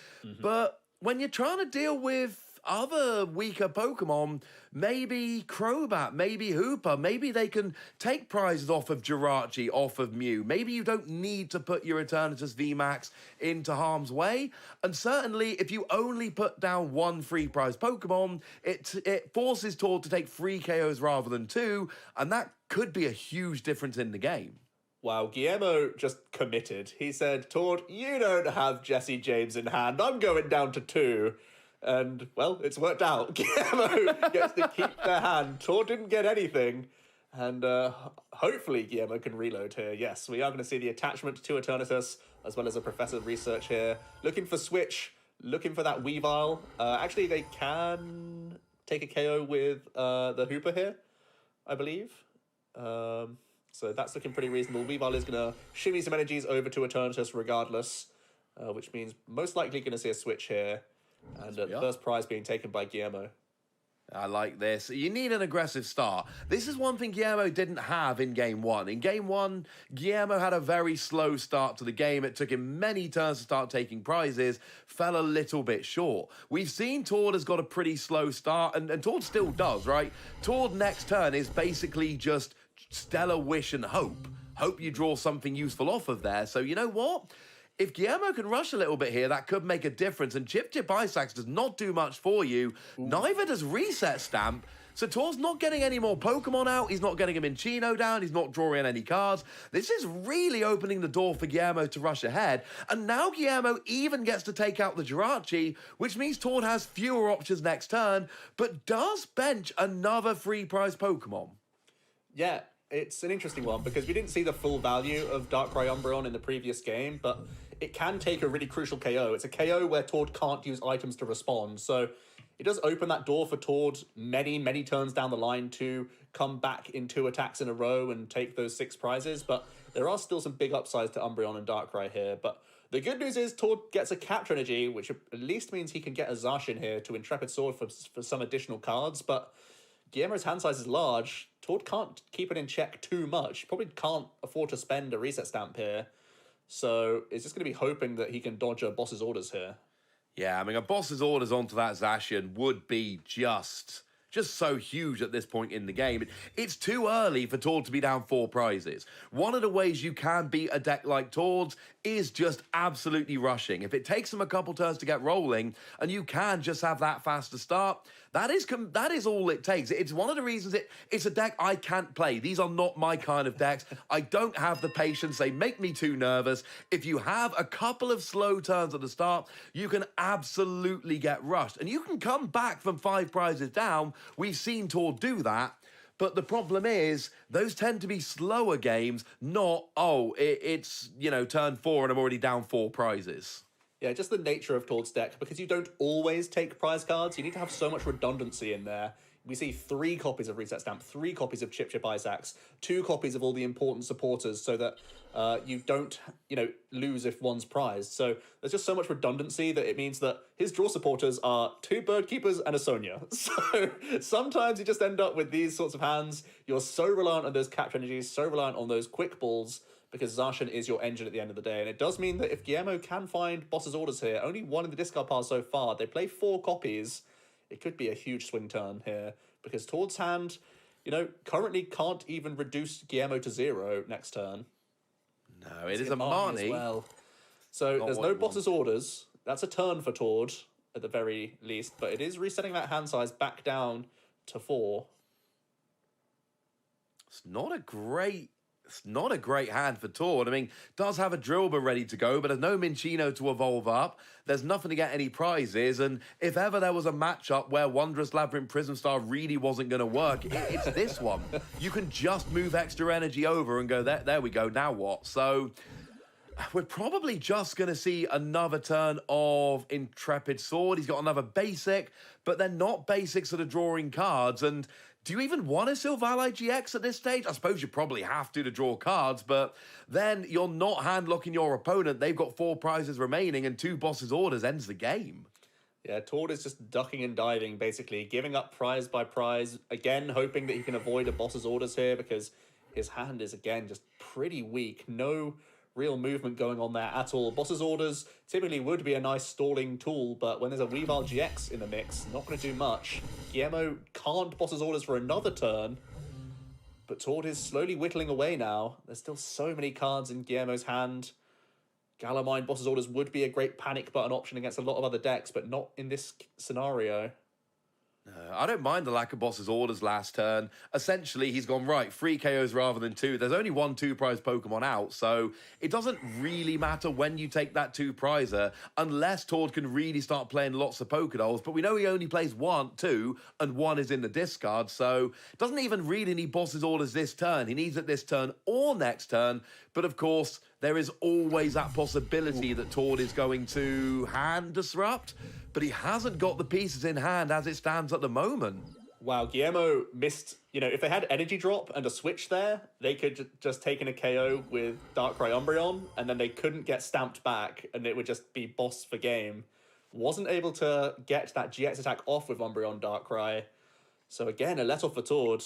But when you're trying to deal with other weaker Pokemon, maybe Crobat, maybe Hooper, maybe they can take prizes off of Jirachi, off of Mew. Maybe you don't need to put your Eternatus VMAX into harm's way. And certainly, if you only put down 1 free prize Pokemon, it forces Tord to take 3 KOs rather than 2, and that could be a huge difference in the game. Wow, Guillermo just committed. He said, Tord, you don't have Jesse James in hand. I'm going down to 2. And, well, it's worked out. Guillermo gets to keep their hand. Tord didn't get anything. And hopefully Guillermo can reload here. Yes, we are going to see the attachment to Eternatus, as well as a Professor Research here. Looking for Switch, looking for that Weavile. Actually, they can take a KO with the Hooper here, I believe. So that's looking pretty reasonable. Weavile is going to shimmy some energies over to Eternatus regardless, which means most likely going to see a switch here. And the first prize being taken by Guillermo. I like this. You need an aggressive start. This is one thing Guillermo didn't have in Game 1. In Game 1, Guillermo had a very slow start to the game. It took him many turns to start taking prizes, fell a little bit short. We've seen Tord has got a pretty slow start, and Tord still does, right? Tord next turn is basically just Stellar Wish and Hope. Hope you draw something useful off of there. So you know what? If Guillermo can rush a little bit here, that could make a difference. And Chip Isax does not do much for you. Neither does Reset Stamp. So Tord's not getting any more Pokemon out. He's not getting a Minccino down. He's not drawing any cards. This is really opening the door for Guillermo to rush ahead. And now Guillermo even gets to take out the Jirachi, which means Tord has fewer options next turn, but does bench another free prize Pokemon. Yeah, it's an interesting one, because we didn't see the full value of Darkrai Umbreon in the previous game, but it can take a really crucial KO. It's a KO where Tord can't use items to respond, so it does open that door for Tord many turns down the line to come back in 2 attacks in a row and take those 6 prizes, but there are still some big upsides to Umbreon and Darkrai here. But the good news is Tord gets a capture energy, which at least means he can get a Zacian here to Intrepid Sword for some additional cards, but Guillermo's hand size is large. Tord can't keep it in check too much. Probably can't afford to spend a reset stamp here. So it's just going to be hoping that he can dodge a boss's orders here. Yeah, I mean, a boss's orders onto that Zacian would be just just so huge at this point in the game. It's too early for Tord to be down 4 prizes. One of the ways you can beat a deck like Tord's is just absolutely rushing. If it takes them a couple turns to get rolling, and you can just have that faster start, that is all it takes. It's one of the reasons it's a deck I can't play. These are not my kind of decks. I don't have the patience. They make me too nervous. If you have a couple of slow turns at the start, you can absolutely get rushed. And you can come back from 5 prizes down. We've seen Tord do that. But the problem is, those tend to be slower games, not, it's, turn 4 and I'm already down 4 prizes. Yeah, just the nature of Tord's deck, because you don't always take prize cards, you need to have so much redundancy in there. We see 3 copies of Reset Stamp, 3 copies of Chip Chip Isaacs, 2 copies of all the important supporters so that you don't, lose if one's prized. So there's just so much redundancy that it means that his draw supporters are 2 Bird Keepers and a Sonya. So sometimes you just end up with these sorts of hands. You're so reliant on those capture energies, so reliant on those quick balls, because Zacian is your engine at the end of the day. And it does mean that if Guillermo can find Boss's Orders here, only 1 in the discard pile so far, they play 4 copies, it could be a huge swing turn here, because Tord's hand, currently can't even reduce Guillermo to 0 next turn. No, it is a Marnie. As well. So there's no Boss's Orders. That's a turn for Tord, at the very least, but it is resetting that hand size back down to 4. It's not a great hand for Tord. I mean, does have a Drillbur ready to go, but there's no Minccino to evolve up. There's nothing to get any prizes, and if ever there was a matchup where Wondrous Labyrinth Prism Star really wasn't going to work, it's this one. You can just move extra energy over and go, there we go, now what? So we're probably just going to see another turn of Intrepid Sword. He's got another basic, but they're not basics that are drawing cards, and do you even want a Sylvalai GX at this stage? I suppose you probably have to draw cards, but then you're not hand-locking your opponent. They've got 4 prizes remaining, and 2 Boss's Orders ends the game. Yeah, Tord is just ducking and diving, basically, giving up prize by prize, again, hoping that he can avoid a Boss's Orders here, because his hand is, again, just pretty weak. No real movement going on there at all. Boss's Orders typically would be a nice stalling tool, but when there's a Weavile GX in the mix, not going to do much. Guillermo can't Boss's Orders for another turn, but Tord is slowly whittling away now. There's still so many cards in Guillermo's hand. Galamine Boss's Orders would be a great panic button option against a lot of other decks, but not in this scenario. I don't mind the lack of Boss's Orders last turn. Essentially, he's gone, right, 3 KOs rather than 2. There's only 1 2-prize Pokemon out, so it doesn't really matter when you take that 2-prizer, unless Tord can really start playing lots of Pokédolls, but we know he only plays 1, 2, and 1 is in the discard, so doesn't even really need Boss's Orders this turn. He needs it this turn or next turn, but of course, there is always that possibility that Tord is going to hand disrupt, but he hasn't got the pieces in hand as it stands at the moment. Wow, Guillermo missed, if they had Energy Drop and a switch there, they could just take in a KO with Darkrai Umbreon, and then they couldn't get stamped back, and it would just be boss for game. Wasn't able to get that GX attack off with Umbreon Darkrai. So again, a let off for Tord.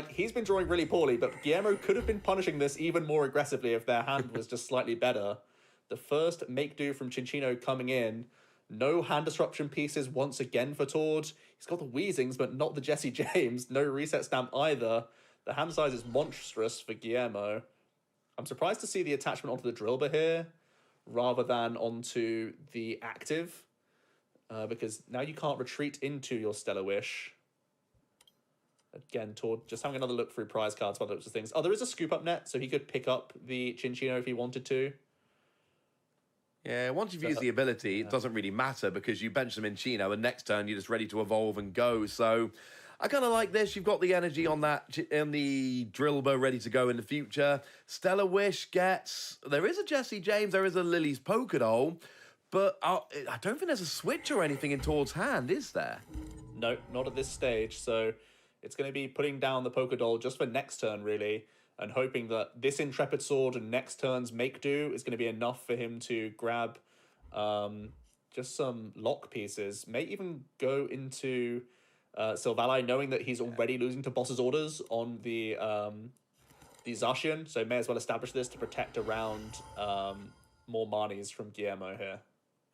He's been drawing really poorly, but Guillermo could have been punishing this even more aggressively if their hand was just slightly better. The first make do from Cinccino coming in. No hand disruption pieces once again for Tord. He's got the Weezings, but not the Jesse James. No reset stamp either. The hand size is monstrous for Guillermo. I'm surprised to see the attachment onto the Drillbur here, rather than onto the active, because now you can't retreat into your Stellar Wish. Again, Tord just having another look through prize cards by the looks of things. Oh, there is a scoop up net, so he could pick up the Cinccino if he wanted to. Yeah, once you've used the ability, it doesn't really matter because you bench them in Chino and next turn you're just ready to evolve and go. So I kind of like this. You've got the energy on that, and the Drillbur ready to go in the future. Stellar Wish gets... There is a Jesse James, there is a Lily's Pokédoll, but I don't think there's a switch or anything in Tord's hand, is there? No, not at this stage. So it's going to be putting down the Pokédoll just for next turn, really, and hoping that this Intrepid Sword and next turn's Make Do is going to be enough for him to grab just some lock pieces. May even go into Sylvalai, knowing that he's already losing to Boss's Orders on the Zacian, so may as well establish this to protect around more Marnies from Guillermo here.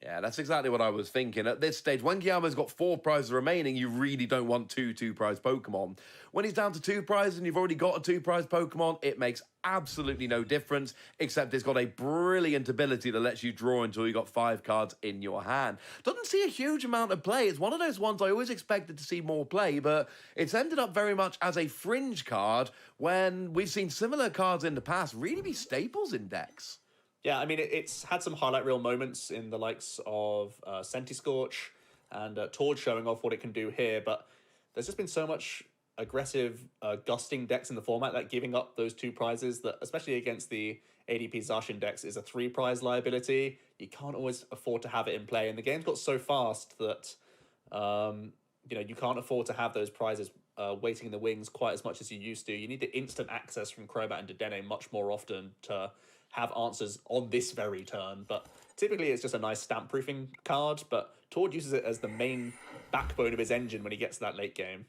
Yeah, that's exactly what I was thinking. At this stage, when Guillermo's got 4 prizes remaining, you really don't want two-prize Pokemon. When he's down to 2 prizes and you've already got a 2-prize Pokemon, it makes absolutely no difference, except it's got a brilliant ability that lets you draw until you got 5 cards in your hand. Doesn't see a huge amount of play. It's one of those ones I always expected to see more play, but it's ended up very much as a fringe card when we've seen similar cards in the past really be staples in decks. Yeah, I mean, it's had some highlight reel moments in the likes of Scorch and Tord showing off what it can do here, but there's just been so much aggressive gusting decks in the format that giving up those 2 prizes, that especially against the ADP Zacian decks, is a 3-prize liability. You can't always afford to have it in play, and the game's got so fast that you can't afford to have those prizes waiting in the wings quite as much as you used to. You need the instant access from Crobat and Dedenne much more often to have answers on this very turn, but typically it's just a nice stamp proofing card, but Tord uses it as the main backbone of his engine when he gets to that late game.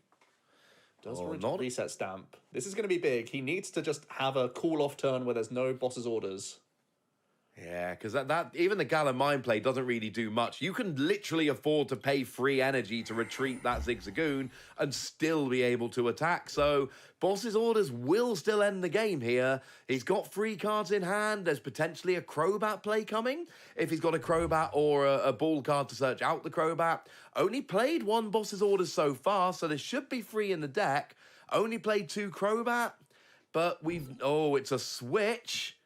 Does reset stamp. This is going to be big. He needs to just have a cool-off turn where there's no boss's orders. Yeah, because that even the Gala Mind Play doesn't really do much. You can literally afford to pay free energy to retreat that Zigzagoon and still be able to attack. So Boss's Orders will still end the game here. He's got 3 cards in hand. There's potentially a Crobat play coming. If he's got a Crobat or a Ball card to search out the Crobat. Only played 1 Boss's Orders so far, so there should be 3 in the deck. Only played 2 Crobat, but it's a switch.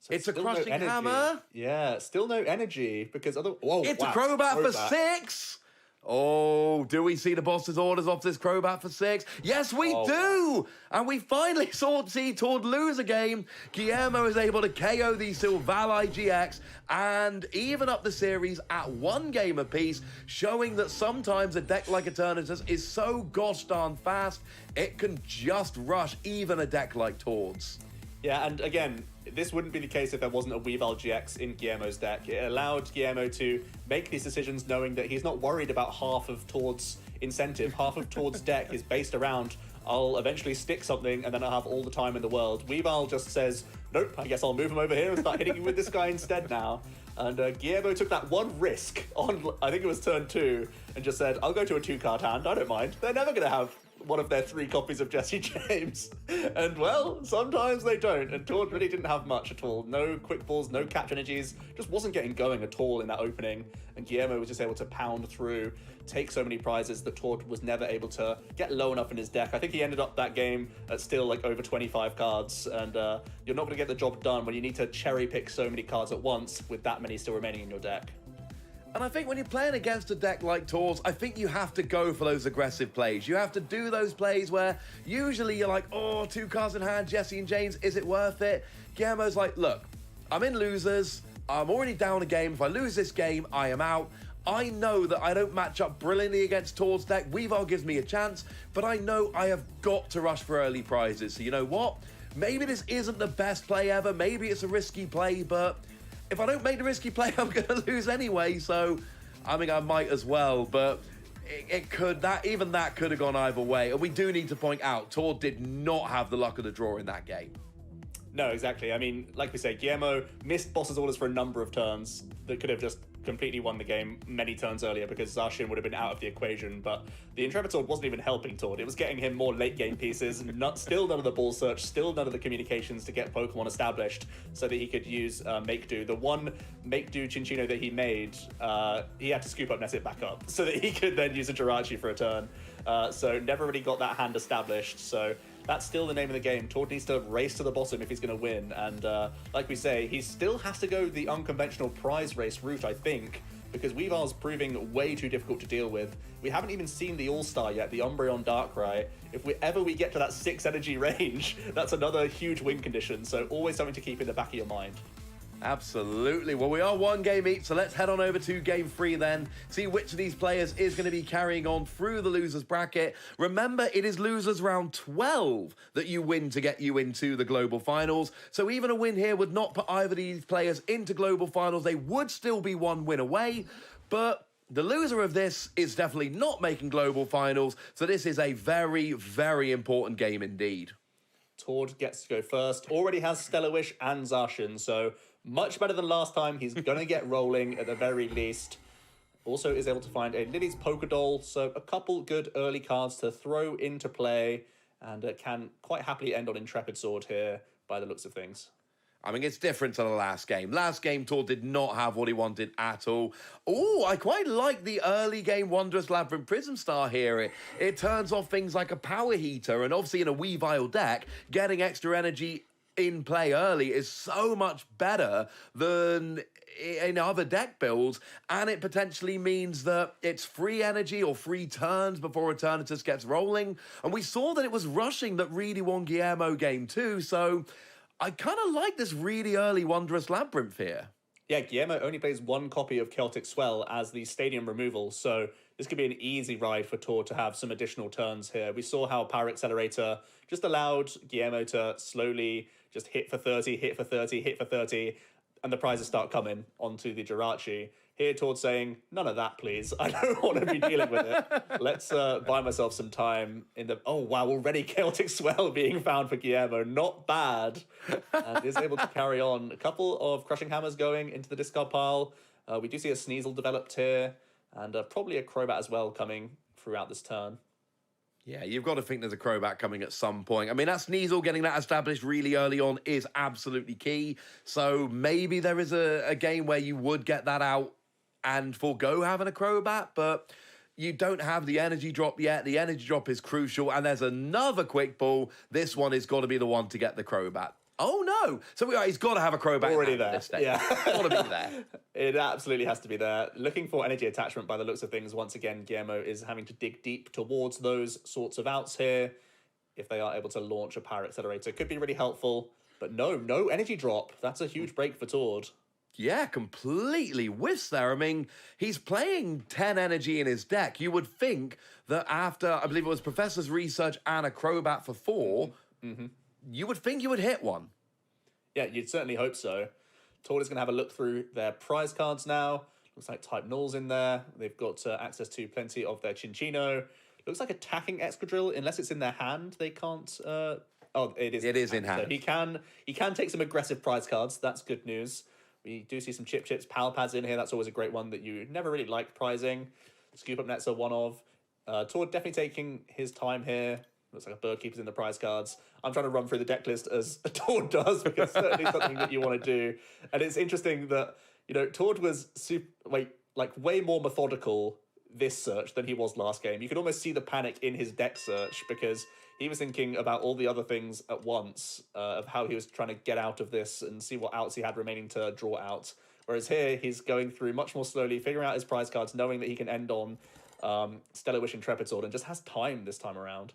So it's a crushing hammer. Yeah, still no energy because a Crobat for 6. Oh, do we see the Boss's Orders off this Crobat for 6? Yes, we do! And we finally see Tord lose a game. Guillermo is able to KO the Silvally GX and even up the series at 1 game apiece, showing that sometimes a deck like Eternatus is so gosh darn fast, it can just rush even a deck like Tord's. Yeah, and again, this wouldn't be the case if there wasn't a Weavile GX in Guillermo's deck. It allowed Guillermo to make these decisions knowing that he's not worried about half of Tord's incentive. Half of Tord's deck is based around, I'll eventually stick something and then I'll have all the time in the world. Weavile just says, nope, I guess I'll move him over here and start hitting you with this guy instead now. And Guillermo took that 1 risk on, I think it was turn 2, and just said, I'll go to a 2-card hand, I don't mind. They're never going to have one of their 3 copies of Jesse James. And, well, sometimes they don't. And Tord really didn't have much at all. No quick balls, no catch energies. Just wasn't getting going at all in that opening. And Guillermo was just able to pound through, take so many prizes that Tord was never able to get low enough in his deck. I think he ended up that game at still like over 25 cards. And you're not going to get the job done when you need to cherry pick so many cards at once with that many still remaining in your deck. And I think when you're playing against a deck like Tord's, I think you have to go for those aggressive plays. You have to do those plays where usually you're like, 2 cards in hand, Jesse and James, is it worth it? Guillermo's like, look, I'm in losers. I'm already down a game. If I lose this game, I am out. I know that I don't match up brilliantly against Tord's deck. Weavile gives me a chance, but I know I have got to rush for early prizes. So you know what? Maybe this isn't the best play ever. Maybe it's a risky play, but if I don't make the risky play, I'm going to lose anyway. So, I mean, I might as well, but that could have gone either way. And we do need to point out, Tord did not have the luck of the draw in that game. No, exactly. I mean, like we say, Guillermo missed Boss's Orders for a number of turns that could have just completely won the game many turns earlier because Zacian would have been out of the equation, but the Intrepid Tord wasn't even helping Tord. It was getting him more late game pieces, still none of the ball search, still none of the communications to get Pokemon established so that he could use Make Do. The one Make Do Chinchino that he made, he had to scoop up Nesset back up so that he could then use a Jirachi for a turn. So never really got that hand established, so that's still the name of the game. Tord needs to race to the bottom if he's going to win. And like we say, he still has to go the unconventional prize race route, I think, because Weavile's proving way too difficult to deal with. We haven't even seen the All-Star yet, the Umbreon Darkrai. If we get to that 6 energy range, that's another huge win condition. So always something to keep in the back of your mind. Absolutely. Well, we are 1 game each, so let's head on over to game 3 then. See which of these players is going to be carrying on through the losers bracket. Remember, it is losers round 12 that you win to get you into the global finals. So even a win here would not put either of these players into global finals. They would still be 1 win away, but the loser of this is definitely not making global finals. So this is a very, very important game indeed. Tord gets to go first. Already has Stellar Wish and Zacian, so Much better than last time. He's going to get rolling at the very least. Also is able to find a Lily's Pokedoll, so a couple good early cards to throw into play, and can quite happily end on Intrepid Sword here by the looks of things. I mean, it's different to the last game. Last game, Tor did not have what he wanted at all. Oh, I quite like the early game Wondrous Labyrinth Prism Star here. It turns off things like a Power Heater, and obviously in a Weavile deck, getting extra energy in play early is so much better than in other deck builds, and it potentially means that it's free energy or free turns before Eternatus gets rolling. And we saw that it was rushing that really won Guillermo game 2, so I kind of like this really early Wondrous Labyrinth here. Yeah, Guillermo only plays one copy of Celtic Swell as the stadium removal, so this could be an easy ride for Tor to have some additional turns here. We saw how Power Accelerator just allowed Guillermo to slowly just hit for 30, hit for 30, hit for 30, and the prizes start coming onto the Jirachi. Here, Tord saying, none of that, please. I don't want to be dealing with it. Let's buy myself some time in the... Oh, wow, already Celtic Swell being found for Guillermo. Not bad. And is able to carry on. A couple of Crushing Hammers going into the discard pile. We do see a Sneasel developed here, and probably a Crobat as well coming throughout this turn. Yeah, you've got to think there's a Crobat coming at some point. I mean, that Sneasel, getting that established really early on is absolutely key. So maybe there is a game where you would get that out and forego having a Crobat, but you don't have the energy drop yet. The energy drop is crucial, and there's another quick ball. This one has got to be the one to get the Crobat. Oh, no. So he's got to have a Crobat already there. This stage. Yeah. Got to be there. It absolutely has to be there. Looking for energy attachment by the looks of things. Once again, Guillermo is having to dig deep towards those sorts of outs here. If they are able to launch a Power Accelerator, could be really helpful. But no energy drop. That's a huge break for Tord. Yeah, completely whiffs there. I mean, he's playing 10 energy in his deck. You would think that after, I believe it was Professor's Research and a Crobat for 4, you would think you would hit one. Yeah, you'd certainly hope so. Tord is going to have a look through their prize cards now. Looks like Type Null's in there. They've got access to plenty of their Chinchino. Looks like attacking Excadrill, unless it's in their hand, they can't... Oh, it is. It is in hand. So he can take some aggressive prize cards. That's good news. We do see some Chips, Pal Pads in here. That's always a great one that you never really liked prizing. Scoop Up Nets are one of. Tord definitely taking his time here. Looks like a Bird Keeper's in the prize cards. I'm trying to run through the deck list as Tord does, because it's certainly something that you want to do. And it's interesting that, Tord was way more methodical this search than he was last game. You could almost see the panic in his deck search, because he was thinking about all the other things at once, of how he was trying to get out of this and see what outs he had remaining to draw out. Whereas here, he's going through much more slowly, figuring out his prize cards, knowing that he can end on Stellar Wish Intrepid Sword, and just has time this time around.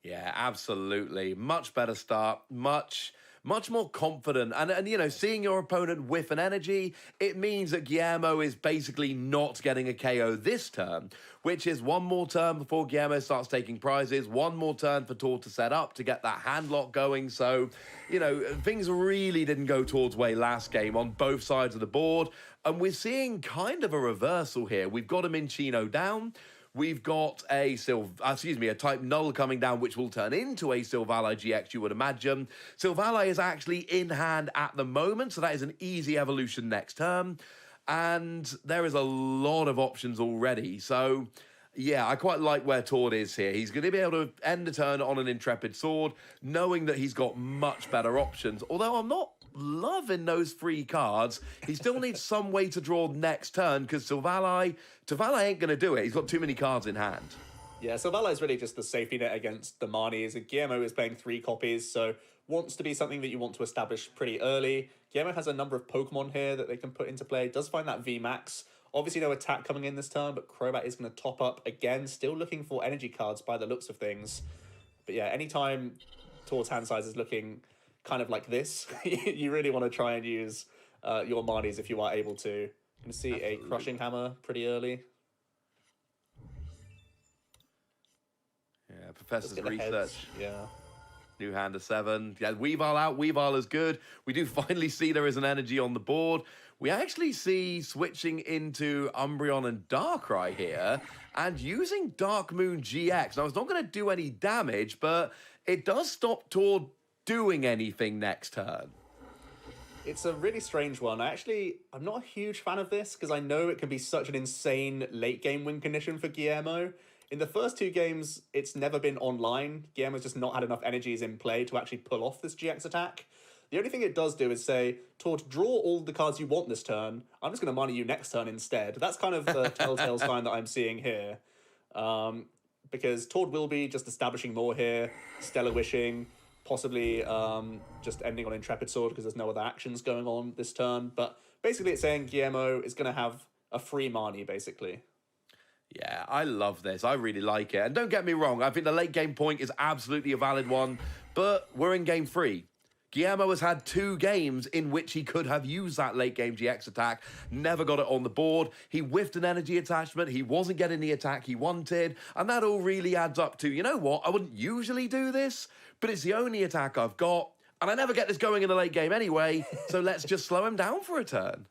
Yeah, absolutely. Much better start. Much more confident. And seeing your opponent whiff an energy, it means that Guillermo is basically not getting a KO this turn, which is one more turn before Guillermo starts taking prizes, one more turn for Tord to set up to get that handlock going. So, things really didn't go Tord's way last game on both sides of the board. And we're seeing kind of a reversal here. We've got a Minccino down. We've got a Type Null coming down, which will turn into a Silvally GX, you would imagine. Silvally is actually in hand at the moment, so that is an easy evolution next turn. And there is a lot of options already. So, yeah, I quite like where Tord is here. He's going to be able to end the turn on an Intrepid Sword, knowing that he's got much better options. Although I'm not loving those free cards. He still needs some way to draw next turn, because Silvally ain't going to do it. He's got too many cards in hand. Yeah, Silvally is really just the safety net against the Marnies. Guillermo is playing 3 copies, so wants to be something that you want to establish pretty early. Guillermo has a number of Pokemon here that they can put into play. Does find that VMAX. Obviously no attack coming in this turn, but Crobat is going to top up again. Still looking for energy cards by the looks of things. But yeah, anytime Tord's hand size is looking kind of like this, you really want to try and use your Marnies if you are able to. You can see Absolutely. A Crushing Hammer pretty early. Yeah, Professor's Research. Yeah. New hand of 7. Yeah, Weavile out. Weavile is good. We do finally see there is an energy on the board. We actually see switching into Umbreon and Darkrai here and using Dark Moon GX. Now, it's not going to do any damage, but it does stop Tord doing anything next turn. It's a really strange one. I'm not a huge fan of this because I know it can be such an insane late game win condition for Guillermo. In the first two games, it's never been online. Guillermo's just not had enough energies in play to actually pull off this GX attack. The only thing it does do is say, Tord, draw all the cards you want this turn. I'm just going to money you next turn instead. That's kind of the telltale sign that I'm seeing here. Because Tord will be just establishing more here, Stellar Wishing, possibly just ending on Intrepid Sword because there's no other actions going on this turn. But basically it's saying Guillermo is going to have a free Marnie, basically. Yeah, I love this. I really like it. And don't get me wrong, I think the late game point is absolutely a valid one, but we're in game 3. Guillermo has had 2 games in which he could have used that late game GX attack, never got it on the board. He whiffed an energy attachment, he wasn't getting the attack he wanted, and that all really adds up to, you know what, I wouldn't usually do this, but it's the only attack I've got, and I never get this going in the late game anyway, so let's just slow him down for a turn.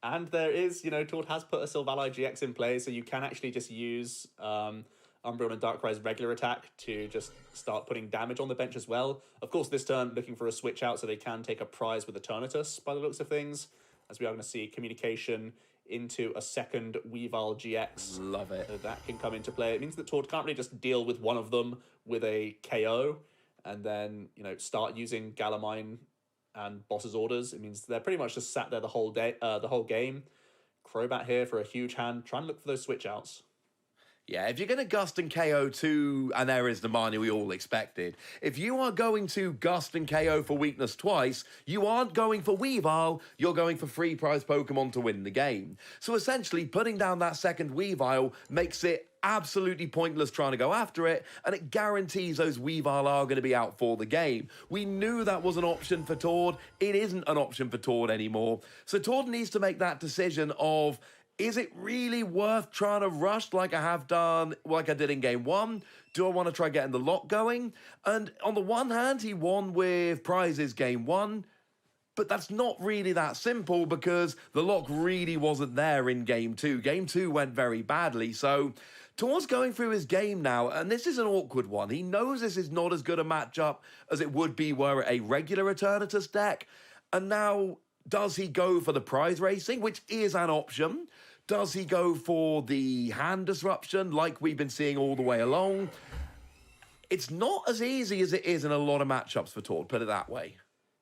And there is, Tord has put a Sylvalai GX in play, so you can actually just use Umbreon and Darkrai's regular attack to just start putting damage on the bench as well. Of course, this turn, looking for a switch out so they can take a prize with Eternatus by the looks of things, as we are going to see communication into a second Weavile GX. Love it. So that can come into play. It means that Tord can't really just deal with one of them with a KO and then, start using Galamine and Boss's Orders. It means they're pretty much just sat there the whole game. Crobat here for a huge hand. Try and look for those switch outs. Yeah, if you're going to Gust and KO too, and there is the Marnie we all expected, if you are going to Gust and KO for weakness twice, you aren't going for Weavile, you're going for free prize Pokemon to win the game. So essentially, putting down that second Weavile makes it absolutely pointless trying to go after it, and it guarantees those Weavile are going to be out for the game. We knew that was an option for Tord. It isn't an option for Tord anymore. So Tord needs to make that decision of, is it really worth trying to rush like I have done, like I did in game 1? Do I want to try getting the lock going? And on the one hand, he won with prizes game 1, but that's not really that simple because the lock really wasn't there in game 2. Game 2 went very badly, so Tord's going through his game now, and this is an awkward one. He knows this is not as good a matchup as it would be were it a regular Eternatus deck, and now does he go for the prize racing, which is an option? Does he go for the hand disruption like we've been seeing all the way along? It's not as easy as it is in a lot of matchups for Tord, put it that way.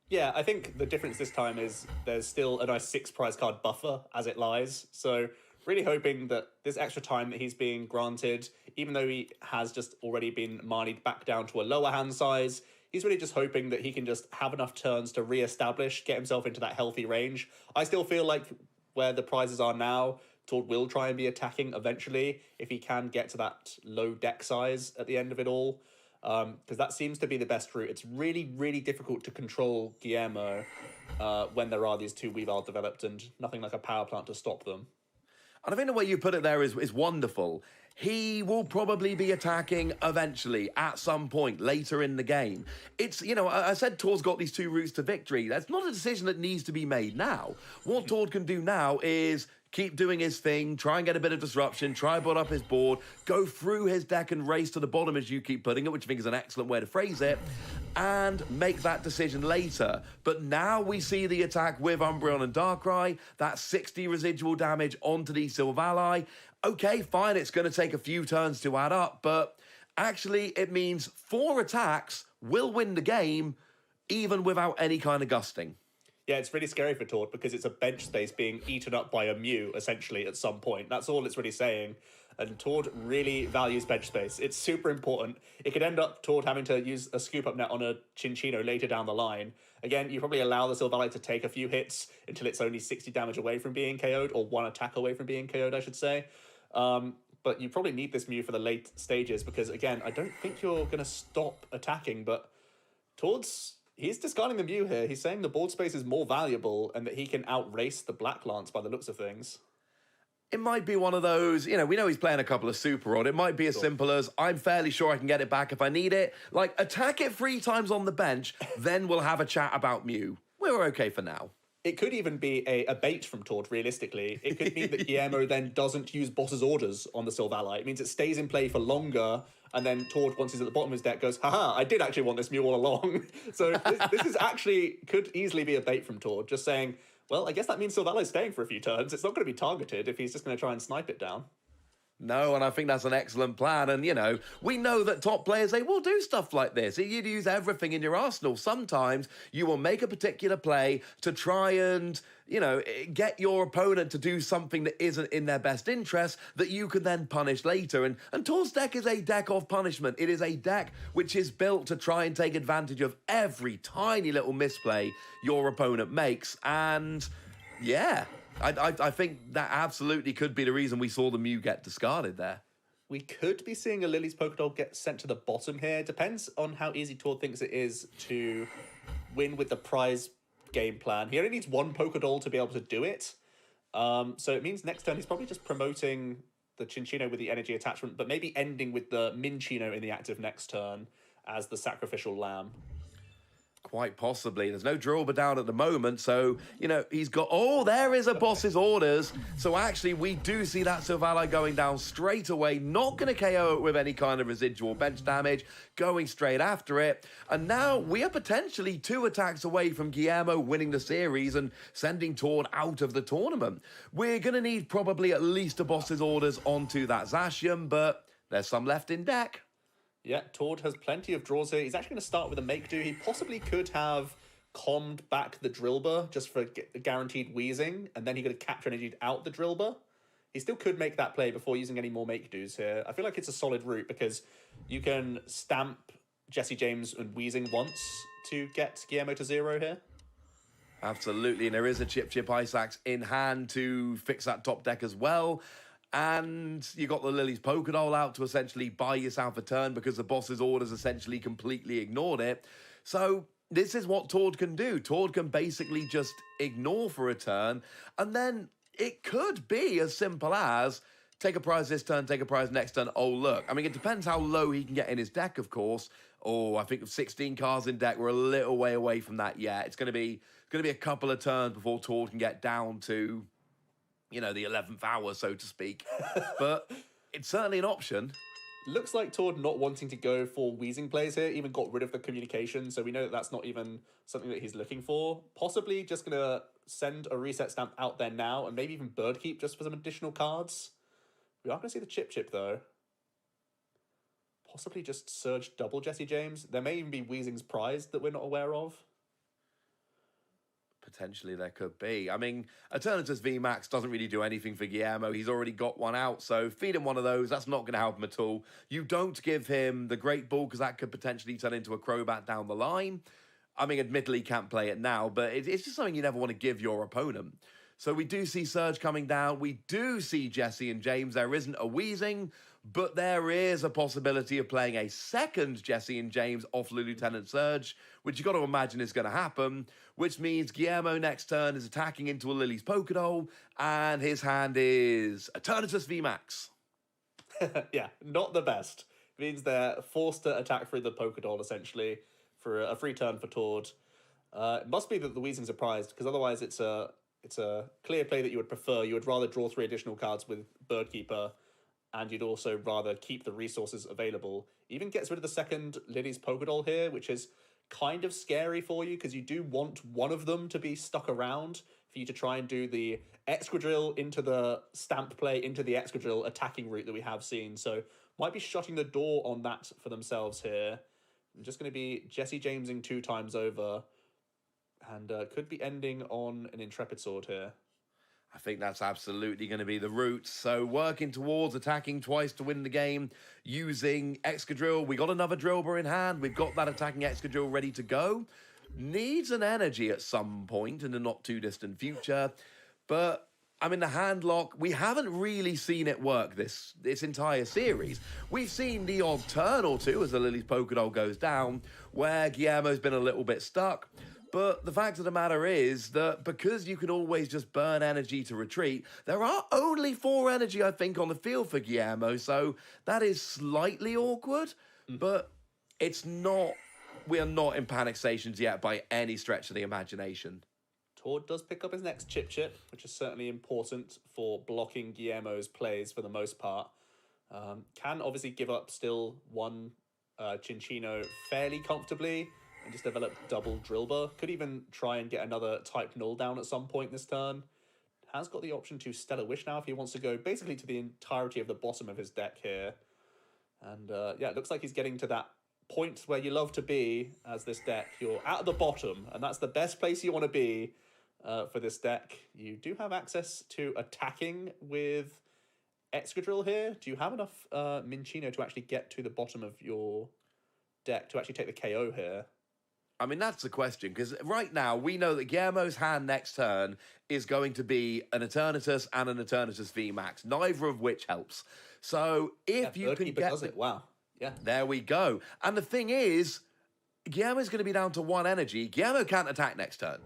Yeah, I think the difference this time is there's still a nice 6 prize card buffer as it lies. So really hoping that this extra time that he's being granted, even though he has just already been Marnied back down to a lower hand size, he's really just hoping that he can just have enough turns to re-establish, get himself into that healthy range. I still feel like where the prizes are now, Tord will try and be attacking eventually if he can get to that low deck size at the end of it all, because that seems to be the best route. It's really, really difficult to control Guillermo when there are these 2 Weavile developed and nothing like a power plant to stop them. And I think the way you put it there is wonderful. He will probably be attacking eventually at some point later in the game. It's, I said Tord's got these 2 routes to victory. That's not a decision that needs to be made now. What Tord can do now is keep doing his thing, try and get a bit of disruption, try and build up his board, go through his deck and race to the bottom as you keep putting it, which I think is an excellent way to phrase it, and make that decision later. But now we see the attack with Umbreon and Darkrai, that 60 residual damage onto the Sylvalai. Okay, fine, it's going to take a few turns to add up, but actually it means 4 attacks will win the game even without any kind of gusting. Yeah, it's really scary for Tord because it's a bench space being eaten up by a Mew, essentially, at some point. That's all it's really saying. And Tord really values bench space. It's super important. It could end up Tord having to use a scoop-up net on a Chinchino later down the line. Again, you probably allow the Sylvalai to take a few hits until it's only 60 damage away from being KO'd, or 1 attack away from being KO'd, I should say. But you probably need this Mew for the late stages because, again, I don't think you're going to stop attacking, but he's discarding the Mew here. He's saying the board space is more valuable and that he can outrace the Black Lance by the looks of things. It might be one of those, we know he's playing a couple of Super Rod. It might be as simple as, I'm fairly sure I can get it back if I need it. Like, attack it 3 times on the bench, then we'll have a chat about Mew. We're okay for now. it could even be a bait from Tord, realistically. It could mean that Guillermo then doesn't use boss's orders on the Silver Ally. It means it stays in play for longer, and then Tord, once he's at the bottom of his deck, goes, haha, I did actually want this Mew all along. So this is actually, could easily be a bait from Tord, just saying, well, I guess that means Silver Ally's staying for a few turns. It's not going to be targeted if he's just going to try and snipe it down. No, and I think that's an excellent plan. And, you know, we know that top players, they will do stuff like this. You'd use everything in your arsenal. Sometimes you will make a particular play to try and, you know, get your opponent to do something that isn't in their best interest that you can then punish later. And Tor's deck is a deck of punishment. It is a deck which is built to try and take advantage of every tiny little misplay your opponent makes. And, yeah, I think that absolutely could be the reason we saw the Mew get discarded there. We could be seeing a Lily's Pokédoll get sent to the bottom here. Depends on how easy Tord thinks it is to win with the prize game plan. He only needs one Pokédoll to be able to do it. So it means next turn he's probably just promoting the Chinchino with the energy attachment, but maybe ending with the Minchino in the active next turn as the sacrificial lamb. Quite possibly. There's no Drilber down at the moment, so, you know, he's got... Oh, there is a boss's orders. So actually, we do see that Silvally going down straight away, not going to KO it with any kind of residual bench damage, going straight after it. And now we are potentially 2 attacks away from Guillermo winning the series and sending Tord out of the tournament. We're going to need probably at least a boss's orders onto that Zacian, but there's some left in deck. Yeah, Tord has plenty of draws here. He's actually going to start with a Make-Do. He possibly could have calmed back the Drillbur just for guaranteed wheezing, and then he could have capture energied out the Drillbur. He still could make that play before using any more Make-Dos here. I feel like it's a solid route because you can stamp Jesse James and wheezing once to get Guillermo to 0 here. Absolutely, and there is a Chip Ice Axe in hand to fix that top deck as well. And you got the Lily's Pokédoll out to essentially buy yourself a turn because the boss's orders essentially completely ignored it. So this is what Tord can do. Tord can basically just ignore for a turn, and then it could be as simple as take a prize this turn, take a prize next turn. Oh, look. I mean, it depends how low he can get in his deck, of course. Oh, I think with 16 cards in deck, we're a little way away from that yet. It's going to be a couple of turns before Tord can get down to, you know, the 11th hour, so to speak. But it's certainly an option. Looks like Tord not wanting to go for wheezing plays here, even got rid of the communication, so we know that that's not even something that he's looking for. Possibly just going to send a reset stamp out there now, and maybe even Bird Keep just for some additional cards. We are going to see the Chip, though. Possibly just Surge double Jesse James. There may even be Wheezing's prize that we're not aware of. Potentially there could be. I mean, Eternatus VMAX doesn't really do anything for Guillermo. He's already got one out, so feed him one of those. That's not going to help him at all. You don't give him the Great Ball because that could potentially turn into a Crobat down the line. I mean, admittedly, can't play it now, but it's just something you never want to give your opponent. So we do see Surge coming down. We do see Jesse and James. There isn't a Wheezing, but there is a possibility of playing a second Jesse and James off Lieutenant Surge, which you've got to imagine is going to happen, which means Guillermo next turn is attacking into a Lily's Pokédoll, and his hand is Eternatus VMAX. Yeah, not the best. It means they're forced to attack through the Pokédoll, essentially, for a free turn for Tord. It must be that the Weezing's surprised, because otherwise it's a clear play that you would prefer. You would rather draw 3 additional cards with Birdkeeper, and you'd also rather keep the resources available. Even gets rid of the second Lily's Pokédoll here, which is kind of scary for you, because you do want one of them to be stuck around for you to try and do the Excadrill into the stamp play, into the Excadrill attacking route that we have seen. So might be shutting the door on that for themselves here. I'm just going to be Jesse Jamesing 2 times over, and could be ending on an Intrepid Sword here. I think that's absolutely going to be the route. So working towards attacking twice to win the game using Excadrill. We got another Drillbur in hand. We've got that attacking Excadrill ready to go. Needs an energy at some point in the not too distant future. But I mean, the hand lock, we haven't really seen it work this entire series. We've seen the odd turn or two as the Lily's Pokédoll goes down where Guillermo's been a little bit stuck. But the fact of the matter is that because you can always just burn energy to retreat, there are only 4 energy, I think, on the field for Guillermo. So that is slightly awkward, but it's not... We are not in panic stations yet by any stretch of the imagination. Tord does pick up his next chip, which is certainly important for blocking Guillermo's plays for the most part. Can obviously give up still one Cinccino fairly comfortably and just develop double Drillbur. Could even try and get another type null down at some point this turn. Has got the option to Stellar Wish now if he wants to go basically to the entirety of the bottom of his deck here. And yeah, it looks like he's getting to that point where you love to be as this deck. You're at the bottom, and that's the best place you want to be for this deck. You do have access to attacking with Excadrill here. Do you have enough Minccino to actually get to the bottom of your deck to actually take the KO here? I mean, that's the question, because right now we know that Guillermo's hand next turn is going to be an Eternatus and an Eternatus VMAX, neither of which helps. So if you can get... does it. Wow. Yeah. There we go. And the thing is, Guillermo's going to be down to 1 energy. Guillermo can't attack next turn.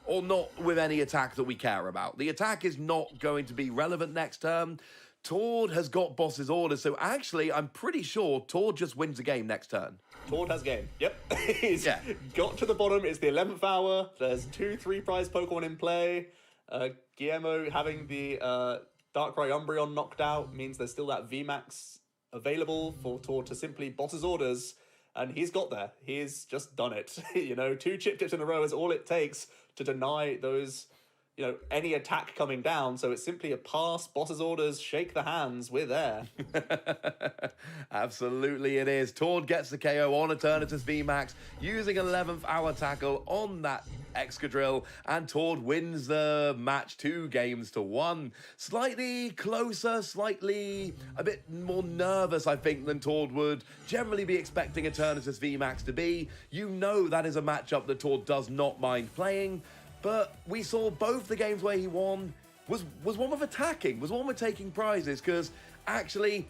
Or not with any attack that we care about. The attack is not going to be relevant next turn. Tord has got boss's orders, so actually, I'm pretty sure Tord just wins the game next turn. Tord has game. Yep. He's got to the bottom. It's the 11th hour. There's 2 3-prize Pokemon in play. Guillermo having the Darkrai Umbreon knocked out means there's still that VMAX available for Tord to simply boss's orders. And he's got there. He's just done it. You know, 2 chip tips in a row is all it takes to deny those, you know, any attack coming down. So it's simply a pass, boss's orders, shake the hands, we're there. Absolutely it is. Tord gets the KO on Eternatus VMAX using 11th hour tackle on that Excadrill, and Tord wins the match 2 games to 1. Slightly closer, slightly a bit more nervous, I think, than Tord would generally be expecting Eternatus VMAX to be. You know that is a matchup that Tord does not mind playing. But we saw both the games where he won was one with attacking, was one with taking prizes, because actually,